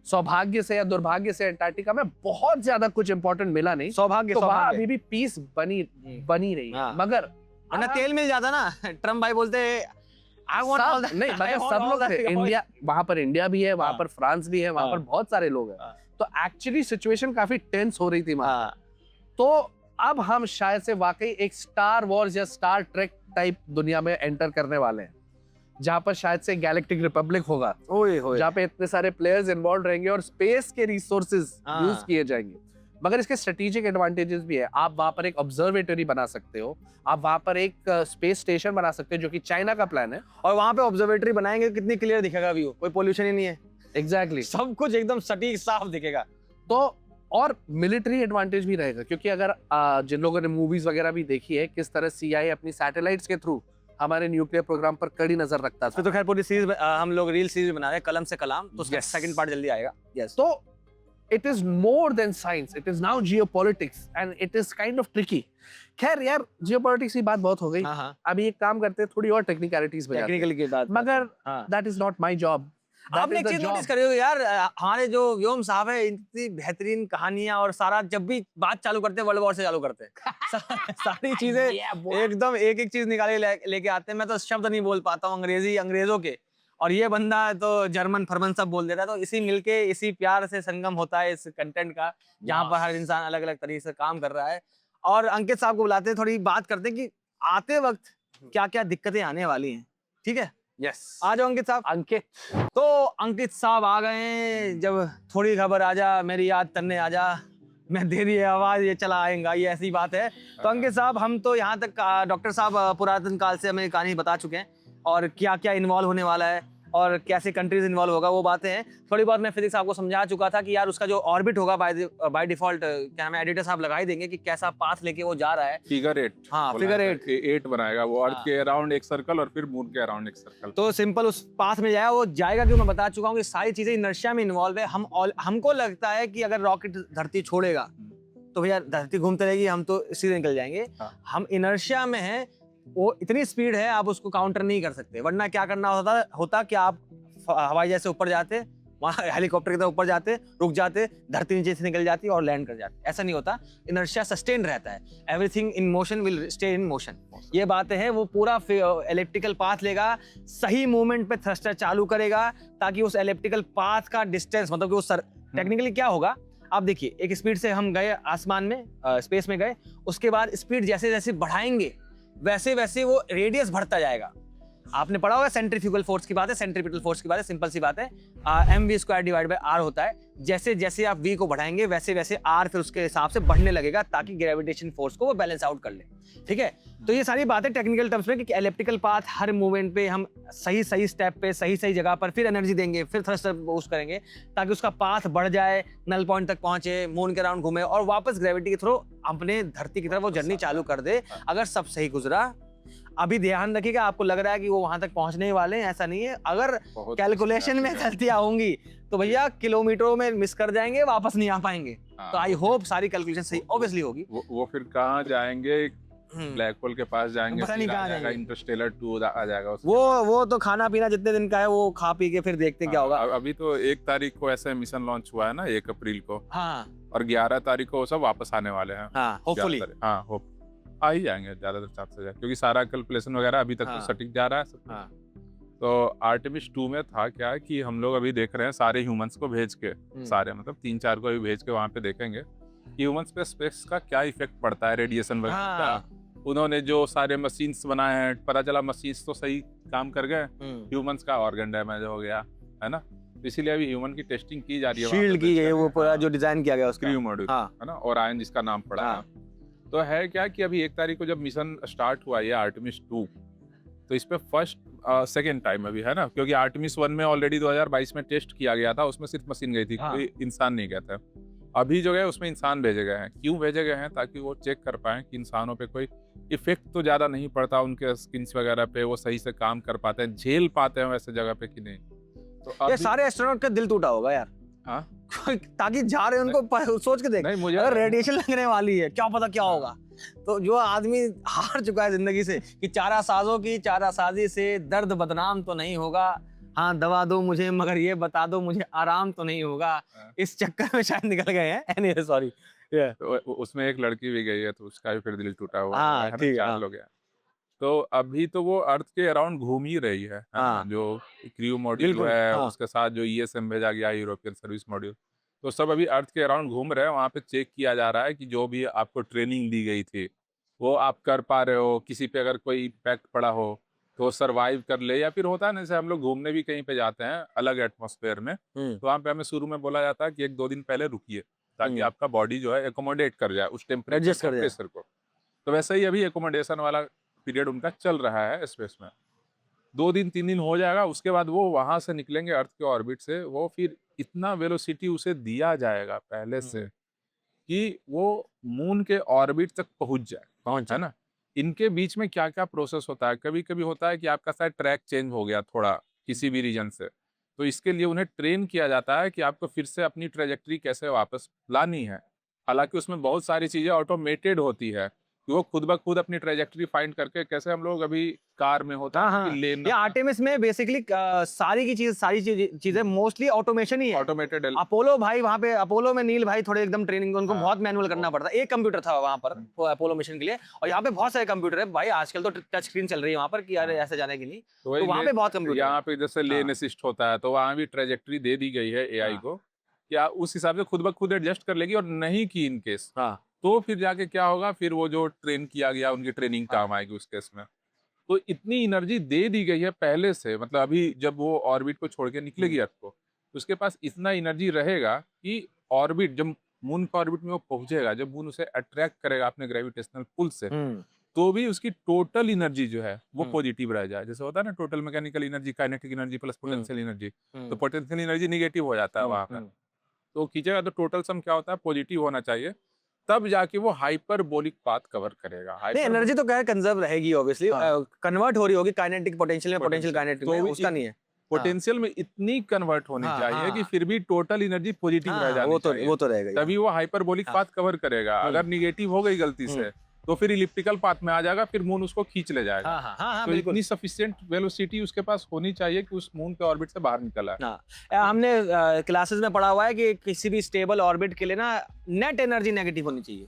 सौभाग्य से या दुर्भाग्य से एंटार्क्टिका में बहुत ज्यादा कुछ इंपॉर्टेंट मिला नहीं, सौभाग्य तो वहाँ सौभाग्य। अभी भी पीस बनी रही है। हाँ। मगर वरना तेल मिल जाता ना, ट्रम्प भाई बोलते I want all that- नहीं, I मगर want सब all लोग that थे। oil. इंडिया, वहां पर इंडिया भी है, वहां हाँ। पर फ्रांस भी है, वहां हाँ। पर बहुत सारे लोग हैं। हाँ। तो एक्चुअली सिचुएशन काफी टेंस हो रही थी वहां। हाँ तो अब हम शायद से वाकई एक स्टार वॉर्स या स्टार ट्रेक टाइप दुनिया में एंटर करने वाले हैं, जहां पर शायद से गैलेक्टिक रिपब्लिक होगा, ओए होए। जहां पे इतने सारे प्लेयर्स इन्वॉल्व रहेंगे और स्पेस के रिसोर्सेज हाँ। यूज किए जाएंगे। मगर इसके स्ट्रेटेजिक एडवांटेजेस भी है। आप वहां पर एक ऑब्जर्वेटरी बना सकते हो, आप वहां पर एक स्पेस स्टेशन बना सकते हो, जो कि चाइना का प्लान है। और वहां पे ऑब्जर्वेटरी बनाएंगे, कितनी क्लियर दिखेगा व्यू, कोई पोल्यूशन ही नहीं है। एग्जैक्टली सब कुछ एकदम सटीक साफ दिखेगा। तो और मिलिट्री एडवांटेज भी रहेगा, क्योंकि अगर जिन लोगों ने मूवीज वगैरह भी देखी है किस तरह CIA अपनी सैटेलाइट्स के थ्रू हमारे न्यूक्लियर प्रोग्राम पर कड़ी नजर रखता फिर था। तो खैर पूरी सीरीज हम लोग रील सीरीज बना रहे हैं, कलम से कलाम, तो उसका Yes. सेकंड पार्ट जल्दी आएगा। यस तो it is more than science, it is now geopolitics and it is kind of tricky. खैर यार, जियोपॉलिटिक्स की बात बहुत हो गई। हाँ हाँ अभी एक काम करते हैं, थोड़ी और टेक्निकलिटीज में जाते हैं। टेक्निकल की बात। मगर हाँ that is not my job. आपने एक चीज नोटिस करी होगी यार, हमारे जो व्योम साहब है, इतनी बेहतरीन कहानियां और सारा, जब भी बात चालू करते हैं वर्ल्ड वॉर से चालू करते हैं। सारी चीजें एकदम एक एक चीज निकाल के लेके आते हैं। मैं तो शब्द नहीं बोल पाता हूँ अंग्रेजी, अंग्रेजों के, और ये बंदा तो जर्मन फर्मन सब बोल देता है। तो इसी मिलके इसी प्यार से संगम होता है इस कंटेंट का, जहाँ पर हर इंसान अलग अलग तरीके से काम कर रहा है। और अंकित साहब को बुलाते हैं, थोड़ी बात करते हैं कि आते वक्त क्या क्या दिक्कतें आने वाली हैं। ठीक है, यस, आ जाओ अंकित साहब। अंकित। तो अंकित साहब आ गए हैं। जब थोड़ी खबर आ जा, मेरी याद तरने आ जा, मैं दे रही है आवाज, ये चला आएगा, ये ऐसी बात है। तो अंकित साहब, हम तो यहाँ तक डॉक्टर साहब पुरातन काल से हमें कहानी बता चुके हैं, और क्या क्या इन्वॉल्व होने वाला है और कैसे कंट्रीज इन्वॉल्व होगा वो बातें हैं। थोड़ी बहुत मैं फिजिक्स आपको समझा चुका था कि यार उसका जो ऑर्बिट होगा बाय डिफॉल्ट, क्या हमें एडिटर साहब लगा ही देंगे कि कैसा पाथ लेके वो जा रहा है। फिगर 8। हाँ, फिगर 8 8 बनाएगा वो, अर्थ हाँ। के अराउंड एक सर्कल और फिर मून के अराउंड एक सर्कल। तो सिंपल उस पाथ में जाएगा, वो जाएगा क्यों मैं बता चुका हूँ कि सारी चीजें इनर्शिया में इन्वॉल्व है। हमको लगता है कि अगर रॉकेट धरती छोड़ेगा तो भैया धरती घूमते रहेगी, हम तो सीधे निकल जाएंगे। हाँ। हम इनर्शिया में हैं, वो इतनी स्पीड है आप उसको काउंटर नहीं कर सकते। वरना क्या करना होता कि आप हवाई जहाज से ऊपर जाते, वहाँ हेलीकॉप्टर की तरह ऊपर जाते, रुक जाते, धरती नीचे से निकल जाती और लैंड कर जाते। ऐसा नहीं होता, इनर्शिया सस्टेन रहता है। Everything in motion will stay in motion. ये बातें हैं, वो पूरा इलेक्ट्रिकल पाथ लेगा, सही मूवमेंट पे थ्रस्टर चालू करेगा, ताकि उस इलेक्ट्रिकल पाथ का डिस्टेंस, मतलब कि वो टेक्निकली क्या होगा, आप देखिए, एक स्पीड से हम गए आसमान में, स्पेस में गए, उसके बाद स्पीड जैसे जैसे बढ़ाएंगे वैसे वैसे वो रेडियस बढ़ता जाएगा। आपने पढ़ा होगा सेंट्रीफ्यूगल फोर्स की बात है, सेंट्रीपिटल फोर्स की बात है, सिंपल सी बात है, mv² डिवाइड बाय r होता है। जैसे जैसे आप v को बढ़ाएंगे वैसे वैसे r फिर उसके हिसाब से बढ़ने लगेगा, ताकि ग्रेविटेशन फोर्स को वो बैलेंस आउट कर ले। ठीक है, तो ये सारी बातें टेक्निकल टर्म्स में कि इलेक्ट्रिकल पाथ हर मूवमेंट पे हम सही सही स्टेप पे सही सही जगह पर फिर एनर्जी देंगे, फिर थ्रस्टर बूस्ट करेंगे, ताकि उसका पाथ बढ़ जाए, नल पॉइंट तक पहुंचे, मून के अराउंड घूमे और वापस ग्रेविटी के थ्रू अपने धरती की तरफ वो जर्नी चालू कर दे। अगर सब सही गुजरा, अभी ध्यान रखिएगा, आपको लग रहा है कि वो वहां तक पहुंचने ही वाले हैं, ऐसा नहीं है। अगर कैलकुलेशन में गलतियां होंगी तो भैया किलोमीटरों में मिस कर जाएंगे, वापस नहीं आ पाएंगे। तो आई होप सारी कैलकुलेशन सही ऑब्वियसली होगी। वो फिर कहाँ जाएंगे? ब्लैक होल के पास जाएंगे, पता नहीं फिर आ कहाँ जाएगा, जाएंगे। इंटरस्टेलर 2 आ जाएगा उसके वो तो खाना पीना जितने दिन का है वो खा पी के फिर देखते हैं क्या होगा। अभी तो 1 तारीख को ऐसा मिशन लॉन्च हुआ है ना, 1 अप्रैल को, हाँ और 11 तारीख को वो सब वापस आने वाले हैं। हाँ, होपफुली। हाँ, होप आ ही जाएंगे ज्यादातर चांस है, क्योंकि सारा कैलकुलेशन वगैरह अभी तक हाँ। तो सटीक जा रहा है सब। हाँ। तो आर्टेमिस 2 में था क्या कि हम लोग अभी देख रहे हैं सारे ह्यूमंस को भेज के, सारे मतलब 3-4 को भी भेज के वहां पे देखेंगे ह्यूमंस पे स्पेस का क्या इफेक्ट पड़ता है, रेडिएशन वगैरह हाँ। उन्होंने जो सारे मशीन्स बनाए हैं, पता चला मशीन्स तो सही काम कर गए, ह्यूमंस का ऑर्गन डैमेज हो गया है ना। इसीलिए अभी ह्यूमन की टेस्टिंग की जा रही है, शील्ड की है वो पूरा जो डिजाइन किया गया उसका, क्रू मॉड्यूल हाँ। है ना, ओरायन जिसका नाम पड़ा हाँ। है। तो है क्या कि अभी 1 तारीख को जब मिशन स्टार्ट हुआ ये आर्टेमिस 2, तो इस पे फर्स्ट सेकेंड टाइम अभी है ना, क्योंकि आर्टेमिस 1 में ऑलरेडी 2022 में टेस्ट किया गया था, उसमें सिर्फ मशीन गई थी, हाँ। कोई इंसान नहीं गया था। अभी जो गए उसमें इंसान भेजे गए हैं। क्यों भेजे गए हैं? ताकि वो चेक कर पाएं कि इंसानों पे कोई इफेक्ट तो ज़्यादा नहीं पड़ता उनके स्किन्स वगैरह पे, वो सही से काम कर पाते हैं, झेल पाते हैं वैसे जगह पे कि नहीं। तो ये अभी सारे एस्ट्रोनॉट का दिल टूटा होगा यार। हाँ? ताकि जा रहे हैं उनको सोच के देख, नहीं मुझे अगर रेडिएशन लगने वाली है क्या पता क्या होगा। तो जो आदमी हार चुका है जिंदगी से कि चारासाजों की चारासाजी से दर्द बदनाम तो नहीं होगा, हाँ दवा दो मुझे मगर ये बता दो मुझे आराम तो नहीं होगा, इस चक्कर में शायद निकल गए हैं। Anyway sorry. तो उसमें एक लड़की भी गई है, तो उसका भी फिर दिल टूटा हुआ हाँ, है ना, ठीक है, 4 हाँ। लोग हैं। तो अभी तो वो अर्थ के अराउंड घूम ही रही है ना, हाँ। जो क्रू मॉड्यूल बिल्कुल, है, हाँ। उसके साथ जो ईएसएम भेजा गया यूरोपियन सर्विस मॉड्यूल, तो सब अभी अर्थ के अराउंड घूम रहे हैं। वहाँ पे चेक किया जा रहा है कि जो भी आपको ट्रेनिंग दी गई थी वो आप कर पा रहे हो, किसी पे अगर कोई इम्पैक्ट पड़ा हो तो सर्वाइव कर ले, या फिर होता है ना जैसे हम लोग घूमने भी कहीं पे जाते हैं अलग एटमॉस्फेयर में, तो वहाँ पे हमें शुरू में बोला जाता है कि 1-2 दिन पहले रुकिए ताकि आपका बॉडी जो है एकोमोडेट कर जाए उस Adjust कर जाए। टेम्परेचर को। तो वैसे ही अभी एकोमोडेशन वाला पीरियड उनका चल रहा है स्पेस में। 2 दिन 3 दिन हो जाएगा, उसके बाद वो वहां से निकलेंगे अर्थ के ऑर्बिट से, वो फिर इतना वेलोसिटी उसे दिया जाएगा पहले से कि वो मून के ऑर्बिट तक पहुंच जाए, है ना। इनके बीच में क्या क्या प्रोसेस होता है, कभी कभी होता है कि आपका शायद ट्रैक चेंज हो गया थोड़ा किसी भी रीजन से, तो इसके लिए उन्हें ट्रेन किया जाता है कि आपको फिर से अपनी ट्रेजेक्ट्री कैसे वापस लानी है। हालांकि उसमें बहुत सारी चीजें ऑटोमेटेड होती है कि वो खुद ब खुद अपनी ट्रेजेक्ट्री फाइंड करके, कैसे हम लोग अभी कार में होता हाँ है हाँ, कि लेन ये आर्टेमिस में बेसिकली सारी चीजें मोस्टली ऑटोमेशन ही है। ऑटोमेटेड अपोलो भाई वहाँ पे, अपोलो में नील भाई थोड़े एकदम ट्रेनिंग, उनको हाँ। बहुत मैनुअल करना पड़ता है। एक कंप्यूटर था वहाँ पर वो अपोलो मिशन के लिए, और यहाँ पे बहुत सारे कंप्यूटर है भाई। आजकल तो टच स्क्रीन चल रही है वहाँ पर कि यार ऐसे जाने के लिए, तो वहाँ पे बहुत कंप्यूटर यहाँ पे जैसे लेन हाँ। असिस्ट होता है, तो वहाँ भी ट्रेजेक्ट्री दे दी गई है एआई हाँ। को, क्या उस हिसाब से खुद ब खुद एडजस्ट कर लेगी। और नहीं की इन केस हाँ तो फिर जाके क्या होगा, फिर वो जो ट्रेन किया गया उनकी ट्रेनिंग काम आएगी उस केस में। तो इतनी एनर्जी दे दी गई है पहले से, मतलब अभी जब वो ऑर्बिट को छोड़ के निकलेगी अर्थ को, तो उसके पास इतना एनर्जी रहेगा कि ऑर्बिट जब मून के ऑर्बिट में वो पहुंचेगा, जब मून उसे अट्रैक्ट करेगा अपने ग्रेविटेशनल पुल से, तो भी उसकी टोटल एनर्जी जो है वो पॉजिटिव रह जाए। जैसे होता है ना total mechanical energy, kinetic energy plus potential energy, तो पोटेंशियल एनर्जी निगेटिव हो जाता है वहां पर। तो खींचेगा तो टोटल सम क्या होता है, पॉजिटिव होना चाहिए, तब जाके वो हाइपरबोलिक पाथ कवर करेगा। नहीं, एनर्जी तो क्या है कंजर्व रहेगी ऑब्वियसली, कन्वर्ट हो रही होगी काइनेटिक पोटेंशियल में, पोटेंशियल काइनेटिक में, उसका नहीं है। पोटेंशियल में इतनी कन्वर्ट होनी चाहिए कि फिर भी टोटल एनर्जी पॉजिटिव रह जानी चाहिए, वो तो रहेगा, तभी वो हाइपरबोलिक पाथ कवर करेगा। अगर निगेटिव हो गई गलती से तो फिर इलिप्टिकल पाथ में आ जाएगा, फिर मून उसको खींच ले जाएगा। तो इतनी सफिशिएंट वेलोसिटी उसके पास होनी चाहिए कि उस मून के ऑर्बिट से बाहर निकल आए। हमने क्लासेस में पढ़ा हुआ है कि किसी भी स्टेबल ऑर्बिट के लिए ना नेट एनर्जी नेगेटिव होनी चाहिए।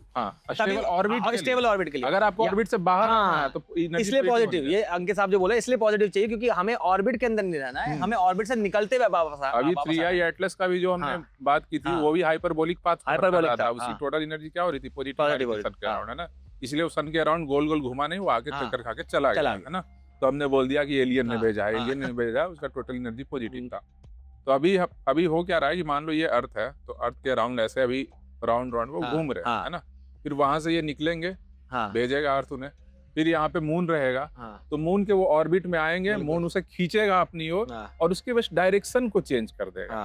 स्टेबल ऑर्बिट के लिए अगर आपको ऑर्बिट से बाहर आना है तो इसलिए पॉजिटिव, ये अंकित साहब जो बोले इसलिए पॉजिटिव चाहिए क्योंकि हमें ऑर्बिट के अंदर नहीं रहना है, हमें ऑर्बिट से निकलते हुए वापस अभी 3i एटलस का भी जो हमने बात की थी वो भी हाइपरबोलिक पाथ था, उसकी टोटल एनर्जी क्या हो रही थी, पॉजिटिव सन के अराउंड, है ना। इसलिए वो सन के अराउंड गोल गोल घुमा नहीं, वो आके चक्कर खा के चला गया, है ना। तो हमने बोल दिया कि एलियन ने भेजा है, एलियन ने भेजा, उसका टोटल एनर्जी पॉजिटिव था। तो अभी हो क्या रहा है कि मान लो ये अर्थ है, तो अर्थ के अराउंड ऐसे अभी राउंड वो घूम रहे हैं, है ना। फिर वहां से ये निकलेंगे, भेजेगा अर्थ उन्हें, फिर यहाँ पे मून रहेगा, तो मून के वो ऑर्बिट में आएंगे, मून उसे खींचेगा अपनी ओर और उसके बस डायरेक्शन को चेंज कर देगा,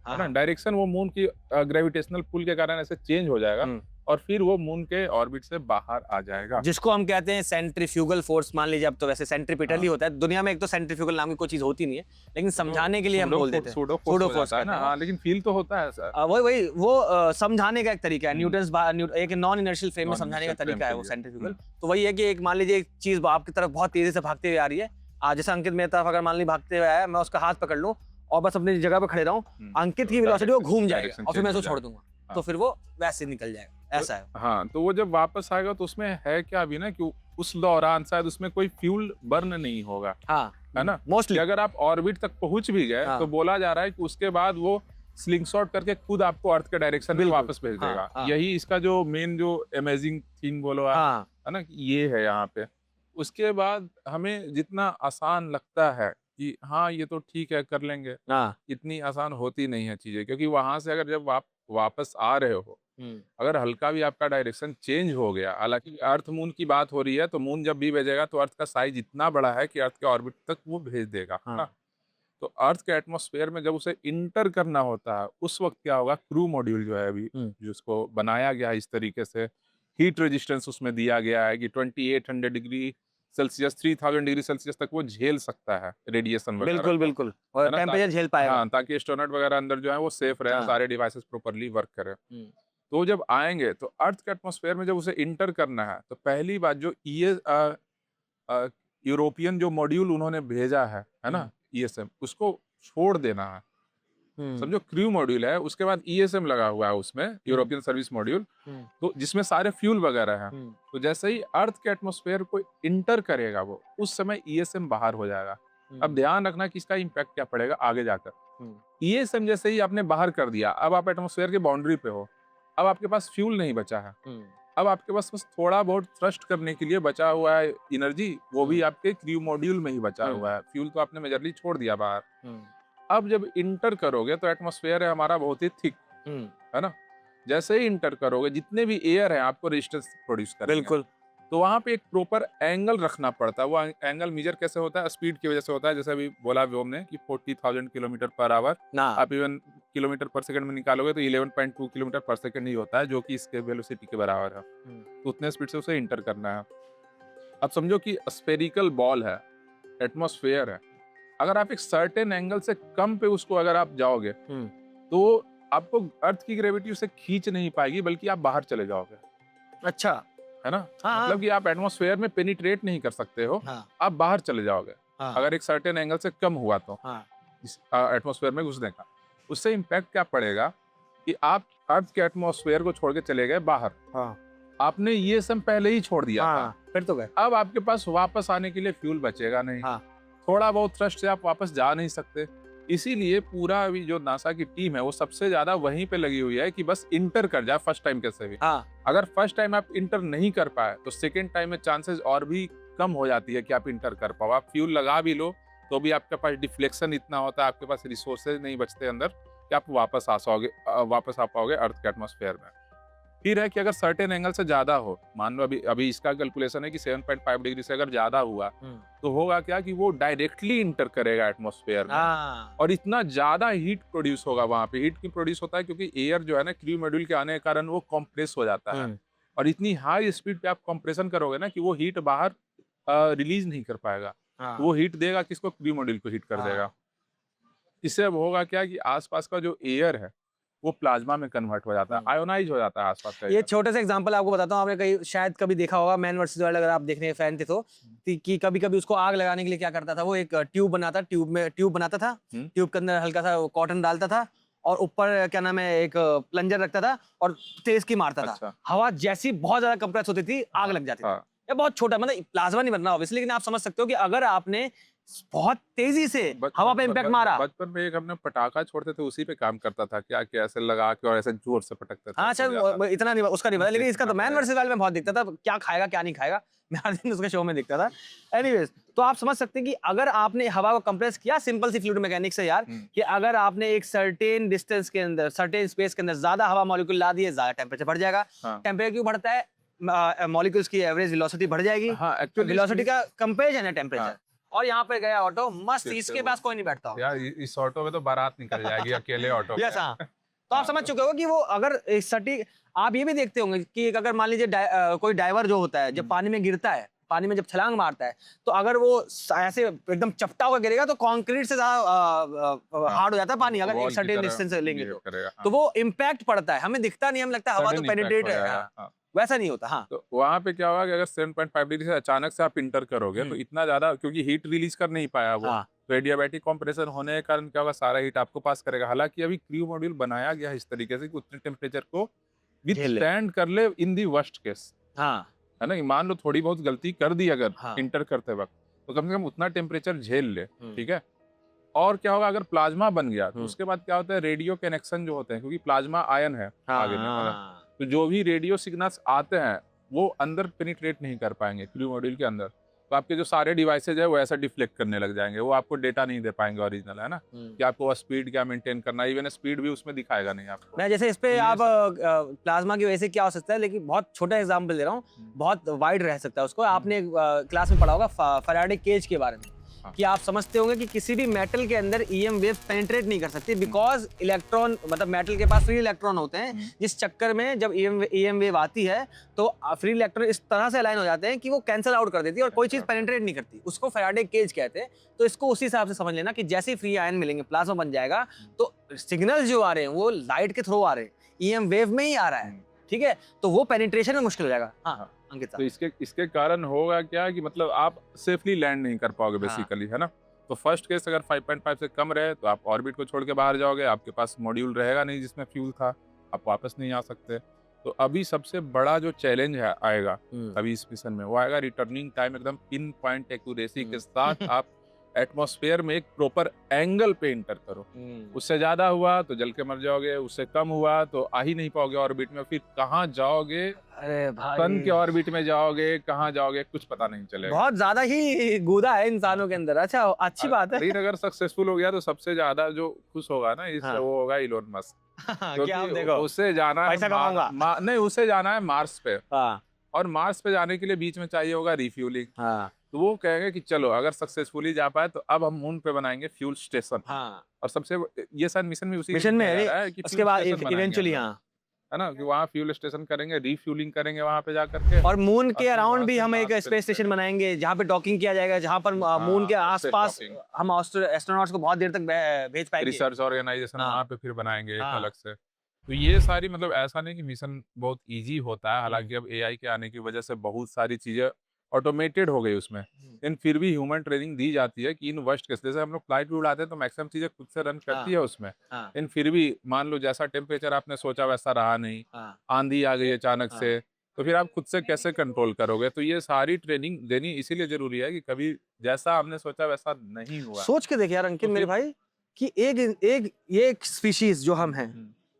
है ना। डायरेक्शन वो मून की ग्रेविटेशनल पुल के कारण ऐसे चेंज हो जाएगा और फिर वो मून के ऑर्बिट से बाहर आ जाएगा, जिसको हम कहते हैं सेंट्रीफ्यूगल फोर्स। मान लीजिए अब तो वैसे सेंट्रीपिटल ही होता है दुनिया में, एक तो सेंट्रीफ्यूगल नाम की कोई चीज होती नहीं है, लेकिन समझाने के लिए हम बोल देते हैं सूडो फोर्स है ना। हाँ, लेकिन फील तो होता है सर, वो समझाने का एक तरीका है, न्यूटन्स एक नॉन इनर्शियल फ्रेम में समझाने का तरीका है वो सेंट्रीफ्यूगल। तो वही है कि एक मान लीजिए एक चीज आपकी तरफ बहुत तेजी से भागते हुए आ रही है, जैसे अंकित मेरी तरफ अगर मान लीजिए भागते हुए आया, मैं उसका हाथ पकड़ लूं और बस अपनी जगह पे खड़े रहूं, अंकित की वेलोसिटी वो घूम जाएगा और फिर मैं उसको छोड़ दूंगा, तो फिर वो वैसे निकल जाएगा, ऐसा है। हाँ, तो वो जब वापस आएगा तो उसमें है क्या अभी ना कि उस दौरान शायद उसमें कोई फ्यूल बर्न नहीं होगा, है ना। मोस्टली अगर आप ऑर्बिट तक पहुंच भी गए तो बोला जा रहा है कि उसके बाद वो स्लिंग शॉट करके खुद आपको अर्थ के डायरेक्शन में वापस भेज देगा। यही इसका जो मेन जो अमेजिंग थिंग बोलो है ना, ये है यहाँ पे। उसके बाद हमें जितना आसान लगता है कि हाँ ये तो ठीक है कर लेंगे, इतनी आसान होती नहीं है चीजें, क्योंकि वहां से अगर जब आप वापस आ रहे हो अगर हल्का भी आपका डायरेक्शन चेंज हो गया, हालांकि अर्थ मून की बात हो रही है, तो मून जब भी भेजेगा तो अर्थ का साइज इतना बड़ा है कि अर्थ के ऑर्बिट तक वो भेज देगा, है ना? तो अर्थ के एटमॉस्फेयर में जब उसे इंटर करना होता है, उस वक्त क्या होगा, क्रू मॉड्यूल जो है अभी जिसको बनाया गया है इस तरीके से, हीट रेजिस्टेंस उसमें दिया गया है कि 2800 डिग्री सेल्सियस 3000 डिग्री सेल्सियस तक वो झेल सकता है रेडिएशन वगैरह। बिल्कुल बिल्कुल, और टेम्परेचर झेल पाएगा। हाँ, ताकि एस्ट्रोनॉट वगैरह अंदर जो है वो सेफ रहे, सारे डिवाइसेस प्रॉपर्ली वर्क करें। तो जब आएंगे तो अर्थ के एटमॉस्फेयर में जब उसे इंटर करना है, तो पहली बात जो यूरोपियन जो मॉड्यूल उन्होंने भेजा है ना, ESM, उसको छोड़ देना है। समझो क्रू मॉड्यूल है, उसके बाद ESM लगा हुआ है उसमें, यूरोपियन सर्विस मॉड्यूल, तो जिसमें सारे फ्यूल वगैरह हैं। तो जैसे ही अर्थ के एटमॉस्फेयर को इंटर करेगा वो, उस समय ESM बाहर हो जाएगा। अब ध्यान रखना कि इसका इम्पैक्ट क्या पड़ेगा आगे जाकर। ESM जैसे ही आपने बाहर कर दिया, अब आप एटमॉस्फेयर की बाउंड्री पे हो, अब आपके पास फ्यूल नहीं बचा है, अब आपके पास बस थोड़ा बहुत थ्रस्ट करने के लिए बचा हुआ है एनर्जी, वो भी आपके क्रू मॉड्यूल में ही बचा हुआ है। फ्यूल तो आपने मेजरली छोड़ दिया बाहर। अब जब इंटर करोगे तो एटमॉस्फेयर है हमारा बहुत ही थिक, है ना? जैसे ही इंटर करोगे, जितने भी एयर है आपको रेजिस्टेंस प्रोड्यूस करेंगे। बिल्कुल। तो वहाँ पे एक प्रॉपर एंगल रखना पड़ता है। वो एंगल मेजर कैसे होता है? स्पीड की वजह से होता है। जैसे अभी बोला व्योम ने कि 40,000 किलोमीटर पर आवर, आप इवन किलोमीटर पर सेकंड में निकालोगे तो 11.2 किलोमीटर पर सेकंड ही होता है, जो कि इसके वेलोसिटी के बराबर है। तो उतने स्पीड से उसे इंटर करना है। अब समझो कि स्फेरिकल बॉल है, एटमॉस्फेयर है, अगर आप एक सर्टेन एंगल से कम पे उसको अगर आप जाओगे तो आपको अर्थ की ग्रेविटी उसे खींच नहीं पाएगी, बल्कि आप बाहर चले जाओगे। अच्छा, है ना? मतलब कि आप एटमॉस्फेयर में पेनिट्रेट नहीं कर सकते हो, आप बाहर चले जाओगे। अगर एक सर्टेन एंगल से कम हुआ तो एटमॉस्फेयर में घुसने का, उससे इम्पैक्ट क्या पड़ेगा कि आप अर्थ के एटमॉस्फेयर को छोड़ के चले गए बाहर, आपने ये सब पहले ही छोड़ दिया था, फिर तो गए। अब आपके पास वापस आने के लिए फ्यूल बचेगा नहीं, थोड़ा बहुत थ्रस्ट से आप वापस जा नहीं सकते। इसीलिए पूरा अभी जो नासा की टीम है वो सबसे ज्यादा वहीं पे लगी हुई है कि बस इंटर कर जाए फर्स्ट टाइम कैसे भी। अगर फर्स्ट टाइम आप इंटर नहीं कर पाए तो सेकंड टाइम में चांसेस और भी कम हो जाती है कि आप इंटर कर पाओ। आप फ्यूल लगा भी लो तो भी आपके पास डिफ्लेक्शन इतना होता है, आपके पास रिसोर्सेज नहीं बचते अंदर कि आप वापस आ पाओगे अर्थ के एटमॉस्फेयर में। फिर है कि अगर सर्टेन एंगल से ज्यादा हो, मान लो अभी इसका कैलकुलेशन है कि 7.5 डिग्री से अगर ज्यादा हुआ तो होगा क्या कि वो डायरेक्टली इंटर करेगा एटमॉस्फेयर में, और इतना ज्यादा हीट प्रोड्यूस होगा। वहां पे हीट क्यों प्रोड्यूस होता है? क्योंकि एयर जो है ना क्रू मॉड्यूल के आने के कारण वो कंप्रेस हो जाता है, और इतनी हाई स्पीड पे आप कंप्रेशन करोगे ना कि वो हीट बाहर रिलीज नहीं कर पाएगा। तो वो हीट देगा किसको? क्रू मॉड्यूल को हीट कर देगा। इससे अब होगा क्या कि आसपास का जो एयर है वो प्लाज्मा में कन्वर्ट हो जाता है, आयोनाइज हो जाता है आसपास का। ये छोटे से एग्जांपल आपको बताता हूँ, आपने कहीं शायद कभी देखा होगा मैन वर्सेस वाइल्ड, अगर आप देखने के फैन थे तो, कि कभी कभी उसको आग लगाने के लिए क्या करता था, वो एक ट्यूब बनाता था, ट्यूब के अंदर हल्का सा कॉटन डालता था और ऊपर क्या नाम है एक प्लंजर रखता था और तेज की मारता था। हवा जैसी बहुत ज्यादा कंप्रेस होती थी, आग लग जाती थी। ये बहुत छोटा, मतलब प्लाज्मा नहीं बनना ऑब्वियसली, लेकिन आप समझ सकते हो कि अगर आपने बहुत तेजी से हवा पे इम्पैक्ट मारा। बचपन में एक हमने पटाखा छोड़ते थे, उसी पे काम करता था, क्या क्या ऐसे लगा के और ऐसे जोर से पटकते थे। हाँ, अच्छा, इतना नहीं, उसका नहीं पता, लेकिन इसका तो मैन वर्सेस वाइल्ड में बहुत दिखता था, क्या खाएगा क्या नहीं खाएगा, मैं हर दिन उसके शो में दिखता था। एनीवेज, तो आप समझ सकते हैं कि अगर आपने हवा को कंप्रेस किया सिंपल सी फ्लूइड मैकेनिक्स से यार, कि अगर आपने एक सर्टेन डिस्टेंस के अंदर, सर्टेन स्पेस के अंदर ज्यादा हवा मॉलिक्यूल ला दिए, ज्यादा टेम्परेचर बढ़ जाएगा। टेम्परेचर क्यों बढ़ता है? मॉलिक्यूल्स की एवरेज वेलोसिटी बढ़ जाएगी। वेलोसिटी का कंपेरिजन है टेम्परेचर। और यहाँ पे गया ऑटो मस्त, इसके पास कोई नहीं बैठता यार, इस ऑटो में तो बारात निकल जाएगी अकेले ऑटो। यस, हाँ। तो आप समझ चुके हो कि वो अगर सटीक, आप ये भी देखते होंगे कि अगर मान लीजिए कोई डाइवर जो होता है जब पानी में गिरता है, पानी में जब छलांग मारता है, तो अगर वो ऐसे एकदम चपटा होकर गिरेगा तो कंक्रीट से ज्यादा हार्ड हो जाता है पानी, अगर एक सर्टेन डिस्टेंस से लेंगे तो वो इम्पैक्ट पड़ता है। हमें दिखता नहीं, हमें लगता है हवा तो पेनिट्रेट है, वैसा नहीं होता। हाँ, तो वहाँ पे क्या होगा कि अगर 7.5 डिग्री से अचानक से आप इंटर करोगे तो इतना ज्यादा, क्योंकि हीट रिलीज कर नहीं पाया वो, तो एडियाबैटिक कंप्रेशन होने के कारण क्या होगा, सारा हीट आपको पास करेगा। हालांकि अभी क्रू मॉड्यूल बनाया गया है इस तरीके से कि उतने टेम्परेचर को विथस्टैंड कर ले इन दी वर्स्ट केस। है ना, मान लो थोड़ी बहुत गलती कर दी अगर इंटर करते वक्त, तो कम से कम उतना टेम्परेचर झेल ले। ठीक है। और क्या होगा अगर प्लाज्मा बन गया तो उसके बाद क्या होता है, रेडियो कनेक्शन जो होते हैं, क्योंकि प्लाज्मा आयन है आगे में, है ना, तो जो भी रेडियो सिग्नल्स आते हैं वो अंदर पेनिट्रेट नहीं कर पाएंगे क्रू मॉड्यूल के अंदर। तो आपके जो सारे डिवाइसेज है वो ऐसा डिफ्लेक्ट करने लग जाएंगे, वो आपको डेटा नहीं दे पाएंगे ओरिजिनल, है ना, कि आपको स्पीड क्या मेंटेन करना है, इवन स्पीड भी उसमें दिखाएगा नहीं आपको। मैं जैसे इस पे ये आप प्लाज्मा की वजह से क्या हो सकता है, लेकिन बहुत छोटा एग्जांपल दे रहा हूँ, बहुत वाइड रह सकता है उसको। आपने क्लास में पढ़ा होगा फैराडे केज के बारे में, कि आप समझते होंगे कि किसी भी मेटल के अंदर ईएम वेव पेनिट्रेट नहीं कर सकती, बिकॉज इलेक्ट्रॉन, मतलब मेटल के पास फ्री इलेक्ट्रॉन होते हैं, जिस चक्कर में जब ईएम वेव आती है तो फ्री इलेक्ट्रॉन इस तरह से अलाइन हो जाते हैं कि वो कैंसिल आउट कर देती है और कोई चीज पेनिट्रेट नहीं करती। उसको फैराडे केज कहते हैं। तो इसको उसी हिसाब से समझ लेना कि जैसे फ्री आयन मिलेंगे, प्लाज्मा बन जाएगा, तो सिग्नल जो आ रहे हैं वो लाइट के थ्रू आ रहे हैं, ईएम वेव में ही आ रहा है, ठीक है, तो वो पेनिट्रेशन में मुश्किल हो जाएगा। हाँ अंकित तो इसके कारण होगा क्या कि मतलब आप सेफली लैंड नहीं कर पाओगे बेसिकली, है ना। तो फर्स्ट केस अगर 5.5 से कम रहे तो आप ऑर्बिट को छोड़ के बाहर जाओगे, आपके पास मॉड्यूल रहेगा नहीं जिसमें फ्यूल था, आप वापस नहीं आ सकते। तो अभी सबसे बड़ा जो चैलेंज है आएगा अभी इस मिशन में, वो आएगा रिटर्निंग टाइम एकदम पिन पॉइंट एक्यूरेसी के साथ आप एटमॉस्फेयर में एक प्रॉपर एंगल पे इंटर करो। उससे ज्यादा हुआ तो जल के मर जाओगे, उससे कम हुआ तो आ ही नहीं पाओगे ऑर्बिट में, फिर कहाँ जाओगे, अरे भाई सन के ऑर्बिट में जाओगे, कहाँ जाओगे कुछ पता नहीं चलेगा। बहुत ज्यादा ही गूदा है इंसानों के अंदर। अच्छा अच्छी बात है। लेकिन अगर सक्सेसफुल हो गया तो सबसे ज्यादा जो खुश होगा ना इससे, हाँ। वो होगा इलोन मस्क, क्या आप देखो, उसे जाना है पैसा कमाऊंगा। नहीं, उसे जाना है मार्स पे, हाँ और मार्स पे जाने के लिए बीच में चाहिए होगा रिफ्यूलिंग। हाँ तो वो कहेंगे कि चलो अगर सक्सेसफुली जा पाए तो अब हम मून पे बनाएंगे फ्यूल स्टेशन। हाँ, और सबसे ये शायद मिशन में उसी मिशन में किया है जा रहा है कि उसके fuel बाद station बनाएंगे इवेंचुअली, हम लोग, हाँ। है ना, कि वहाँ फ्यूल स्टेशन करेंगे, रिफ्यूलिंग करेंगे वहाँ पे जाकर के, और मून के और अराउंड वहाँ भी से हम एक मार्स पे स्पेस स्टेशन बनाएंगे जहाँ पे डॉकिंग किया जाएगा, जहाँ पर मून के हाँ, आसपास space docking। हम एस्ट्रोनॉट्स को बहुत देर तक भेज पाएंगे। रिसर्च ऑर्गेनाइजेशन हाँ। वहाँ पे फिर बनाएंगे एक हाँ। अलग से। तो ये सारी मतलब ऐसा नहीं कि मिशन बहुत इजी होता है, हालांकि अब एआई के आने की वजह से बहुत सारी चीजें ऑटोमेटेड हो गई उसमें, लेकिन फिर भी ह्यूमन ट्रेनिंग दी जाती है कि इन वर्स्ट केस, जैसे हम लोग फ्लाइट भी उड़ाते हैं तो मैक्सिमम चीजें खुद से रन करती है उसमें, हाँ। लेकिन फिर भी मान लो जैसा टेम्परेचर आपने सोचा वैसा रहा नहीं, हाँ। आंधी आ गई अचानक से, तो फिर आप खुद से कैसे कंट्रोल करोगे। तो ये सारी ट्रेनिंग देनी इसीलिए जरूरी है कि कभी जैसा हमने सोचा वैसा नहीं हुआ। सोच के देख यार अंकित तो मेरे फिर- भाई, कि एक स्पीशीज जो हम हैं,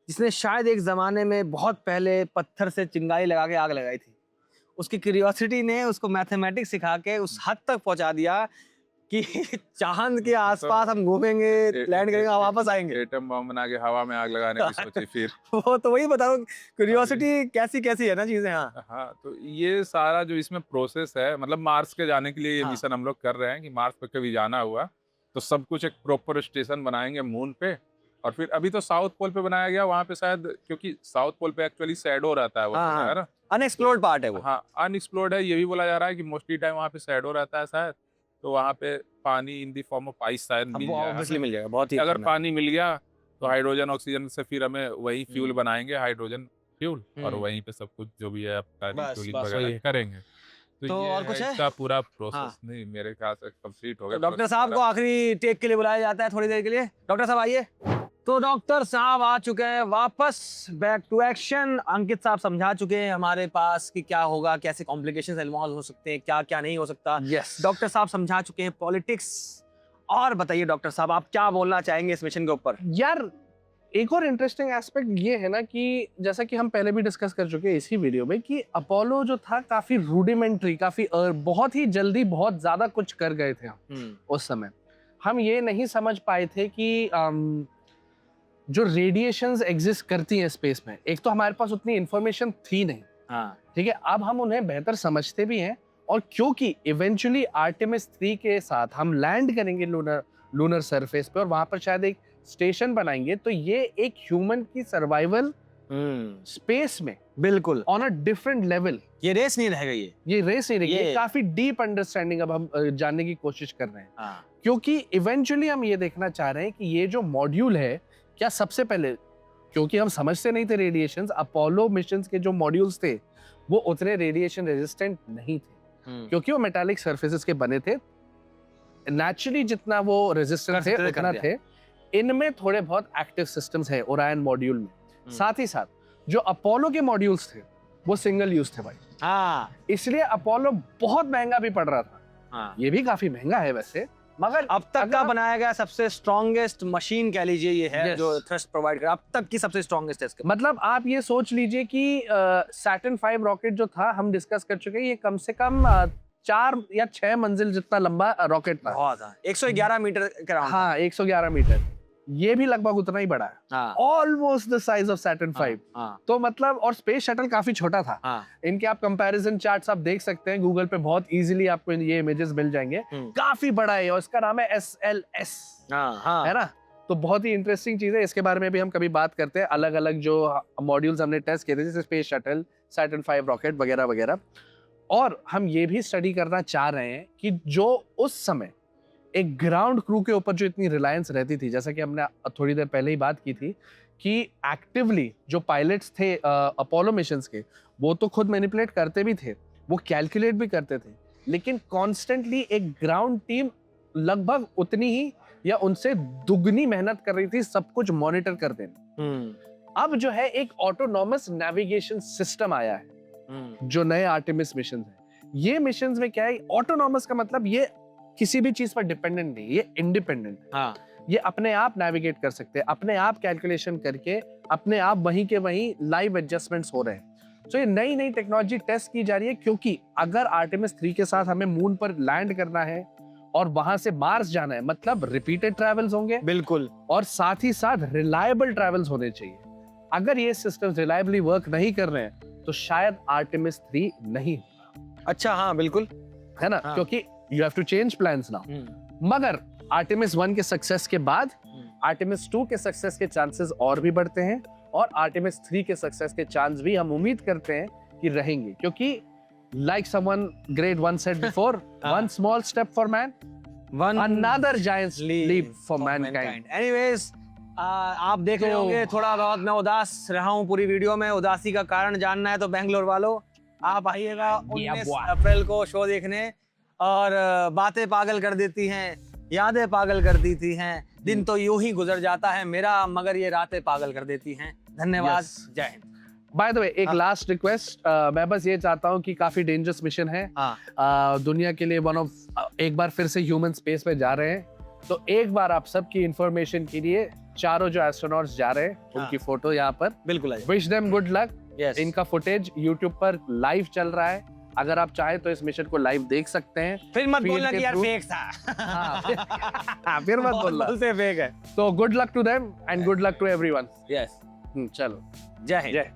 जिसने शायद एक जमाने में बहुत पहले पत्थर से चिंगारी लगा के आग लगाई थी, उसकी क्यूरियोसिटी ने उसको मैथमेटिक्स सिखा के उस हद तक पहुंचा दिया कि चांद के आसपास हम घूमेंगे, लैंड करेंगे, वापस आएंगे। एटम बम बना के हवा में आग लगाने की सोची फिर। वो तो वही बताओ, क्यूरियोसिटी कैसी कैसी है ना चीजें। हाँ हाँ, तो ये सारा जो इसमें प्रोसेस है, मतलब मार्स के जाने के लिए ये हाँ। मिशन हम लोग कर रहे हैं कि मार्स पे कभी जाना हुआ तो सब कुछ एक प्रॉपर स्टेशन बनाएंगे मून पे, और फिर अभी तो साउथ पोल पे बनाया गया, वहाँ पे शायद क्योंकि साउथ पोल पे एक्चुअली शैडो रहता है वो, हाँ, है ना, अनएक्सप्लोर्ड पार्ट है वो। हाँ अनएक्सप्लोर्ड है, ये भी बोला जा रहा है कि मोस्टली टाइम वहाँ पे शैडो रहता है शायद, तो वहाँ पे पानी इन दी फॉर्म ऑफ आइस शायद मिल जाएगा। ऑब्वियसली मिल जाएगा, बहुत ही अगर अच्छा। पानी मिल गया तो हाइड्रोजन ऑक्सीजन से फिर हमें वही फ्यूल हम्म। बनाएंगे, हाइड्रोजन फ्यूल, और हम्म। वहीं पे सब कुछ जो भी है आपका बस, रिफ्यूलिंग बस वगैरह वही। करेंगे। तो ये और कुछ है? इसका पूरा प्रोसेस हाँ। नहीं मेरे ख्याल से कंप्लीट हो तो गया। डॉक्टर साहब को आखिरी टेक के लिए बुलाया जाता है थोड़ी देर के लिए। डॉक्टर साहब आइए। तो डॉक्टर साहब आ चुके हैं वापस, बैक टू एक्शन। अंकित साहब समझा चुके हैं हमारे पास कि क्या होगा, कैसे कॉम्प्लिकेशंस इन्वॉल्व हो सकते हैं, क्या क्या नहीं हो सकता। यस डॉक्टर साहब समझा चुके हैं पॉलिटिक्स। और बताइए डॉक्टर साहब, आप क्या बोलना चाहेंगे इस मिशन के ऊपर? यार एक और इंटरेस्टिंग एस्पेक्ट ये है ना कि जैसा कि हम पहले भी डिस्कस कर चुके हैं इसी वीडियो में कि अपोलो जो था काफी रूडिमेंट्री, काफी बहुत ही जल्दी बहुत ज्यादा कुछ कर गए थे हम उस समय। हम ये नहीं समझ पाए थे कि जो रेडिएशंस एग्जिस्ट करती हैं स्पेस में, एक तो हमारे पास उतनी इंफॉर्मेशन थी नहीं, हाँ ठीक है, अब हम उन्हें बेहतर समझते भी हैं। और क्योंकि इवेंचुअली आर्टेमिस 3 के साथ हम लैंड करेंगे लूनर सरफेस पे और वहां पर शायद एक स्टेशन बनाएंगे, तो ये एक ह्यूमन की सर्वाइवल स्पेस में बिल्कुल ऑन अ डिफरेंट लेवल, ये रेस नहीं रहेगा ये रेस नहीं रही, ये- ये काफी डीप अंडरस्टैंडिंग अब हम जानने की कोशिश कर रहे हैं। हाँ। क्योंकि इवेंचुअली हम ये देखना चाह रहे हैं कि ये जो मॉड्यूल है, क्या सबसे पहले, क्योंकि हम समझते नहीं थे रेडिएशंस, अपोलो मिशंस के जो मॉड्यूल्स थे वो उतने रेडिएशन रेजिस्टेंट नहीं थे, क्योंकि वो मेटालिक सरफेसेस के बने थे। नेचुरली जितना वो रेजिस्टेंट थे उतना थे। इनमें थोड़े बहुत एक्टिव सिस्टम्स हैं ओरायन मॉड्यूल में। साथ ही साथ जो अपोलो के मॉड्यूल्स थे वो सिंगल यूज थे भाई, हाँ इसलिए अपोलो बहुत महंगा भी पड़ रहा था। हाँ। ये भी काफी महंगा है वैसे, मगर अब तक अगर का आप- बनाया गया सबसे स्ट्रॉन्गेस्ट मशीन कह लीजिए ये है, Yes. जो थ्रस्ट प्रोवाइड कर, अब तक की सबसे स्ट्रॉन्गेस्ट है इसके। मतलब आप ये सोच लीजिए कि सैटर्न 5 रॉकेट जो था हम डिस्कस कर चुके हैं, ये कम से कम 4 या 6 मंजिल जितना लंबा रॉकेट था। बहुत था, 111 मीटर के राउंड। हाँ, 111 मीटर। ये भी लगभग उतना ही बड़ा है, हाँ, almost the size of Saturn 5। हाँ, तो मतलब, और स्पेस शटल काफी छोटा था। हाँ, इनके आप कंपैरिजन चार्ट्स आप देख सकते हैं गूगल पे, बहुत इजीली आपको ये इमेजेस मिल जाएंगे। काफी बड़ा है और इसका नाम है SLS, हाँ, है ना। तो बहुत ही इंटरेस्टिंग चीज है, इसके बारे में भी हम कभी बात करते हैं। अलग अलग जो मॉड्यूल्स हमने टेस्ट किए थे, जैसे स्पेस शटल, सैटर्न 5 रॉकेट वगैरह वगैरह। और हम ये भी स्टडी करना चाह रहे हैं कि जो उस समय एक ग्राउंड क्रू के ऊपर जो इतनी रिलायंस रहती थी, जैसा कि हमने थोड़ी देर पहले ही बात की थी, कि एक्टिवली जो पायलट्स थे अपोलो मिशंस के, वो तो खुद मैनिपुलेट करते भी थे, वो कैलकुलेट भी करते थे, लेकिन कॉन्स्टेंटली एक ग्राउंड टीम लगभग उतनी ही या उनसे दुगनी मेहनत कर रही थी सब कुछ मॉनिटर कर देना। अब जो है एक ऑटोनॉमस नेविगेशन सिस्टम आया है, जो नए आर्टेमिस मिशन है। ये मिशन में क्या है, ऑटोनॉमस का मतलब ये किसी भी चीज पर डिपेंडेंट नहीं, ये इंडिपेंडेंट। हाँ, ये अपने आप नेविगेट कर सकते हैं, अपने आप कैलकुलेशन करके अपने आप वहीं के वहीं लाइव एडजस्टमेंट्स हो रहे हैं। तो ये नई नई टेक्नोलॉजी टेस्ट की जा रही है, क्योंकि अगर आर्टेमिस 3 के साथ हमें मून पर लैंड करना है और वहां से मार्स जाना है, मतलब रिपीटेड ट्रैवल्स होंगे, बिल्कुल, और साथ ही साथ रिलायबल ट्रैवल्स होने चाहिए। अगर ये सिस्टम्स रिलायबली वर्क नहीं कर रहे हैं तो शायद आर्टेमिस 3 नहीं होगा। अच्छा, हाँ, बिल्कुल, है ना, हाँ। क्योंकि you have to change plans now. मगर आर्टेमिस 1 के सक्सेस के बाद आर्टेमिस 2 के सक्सेस के चांसेस और भी बढ़ते हैं, और आर्टेमिस 3 के सक्सेस के चांस भी हम उम्मीद करते हैं कि रहेंगे, क्योंकि like someone great once said before, one small step for man, another giant leap for mankind. Anyways, आप देख रहे होंगे थोड़ा बहुत मैं उदास रहा हूँ पूरी वीडियो में। उदासी का कारण जानना है तो बेंगलोर वालों आप आइएगा 19 अप्रैल को शो देखने, और बातें पागल कर देती हैं, यादें पागल कर देती हैं, दिन तो यूं ही गुजर जाता है मेरा, मगर ये रातें पागल कर देती हैं। धन्यवाद, जय हिंद। बाय द वे, एक लास्ट रिक्वेस्ट, मैं बस ये चाहता हूँ कि काफी डेंजरस मिशन है, दुनिया के लिए वन ऑफ, एक बार फिर से ह्यूमन स्पेस पे जा रहे हैं, तो एक बार आप सबकी इंफॉर्मेशन के लिए चारों जो एस्ट्रोनॉट्स जा रहे हैं, उनकी फोटो यहाँ पर, बिल्कुल, wish them good luck. Yes. इनका फुटेज यूट्यूब पर लाइव चल रहा है, अगर आप चाहें तो इस मिशन को लाइव देख सकते हैं। फिर मत Feed बोलना के कि यार through- फेक था। फिर मत बोलना, बोलते फेक है। तो good luck to them and good luck to everyone. Yes, चलो, जय हिंद। जय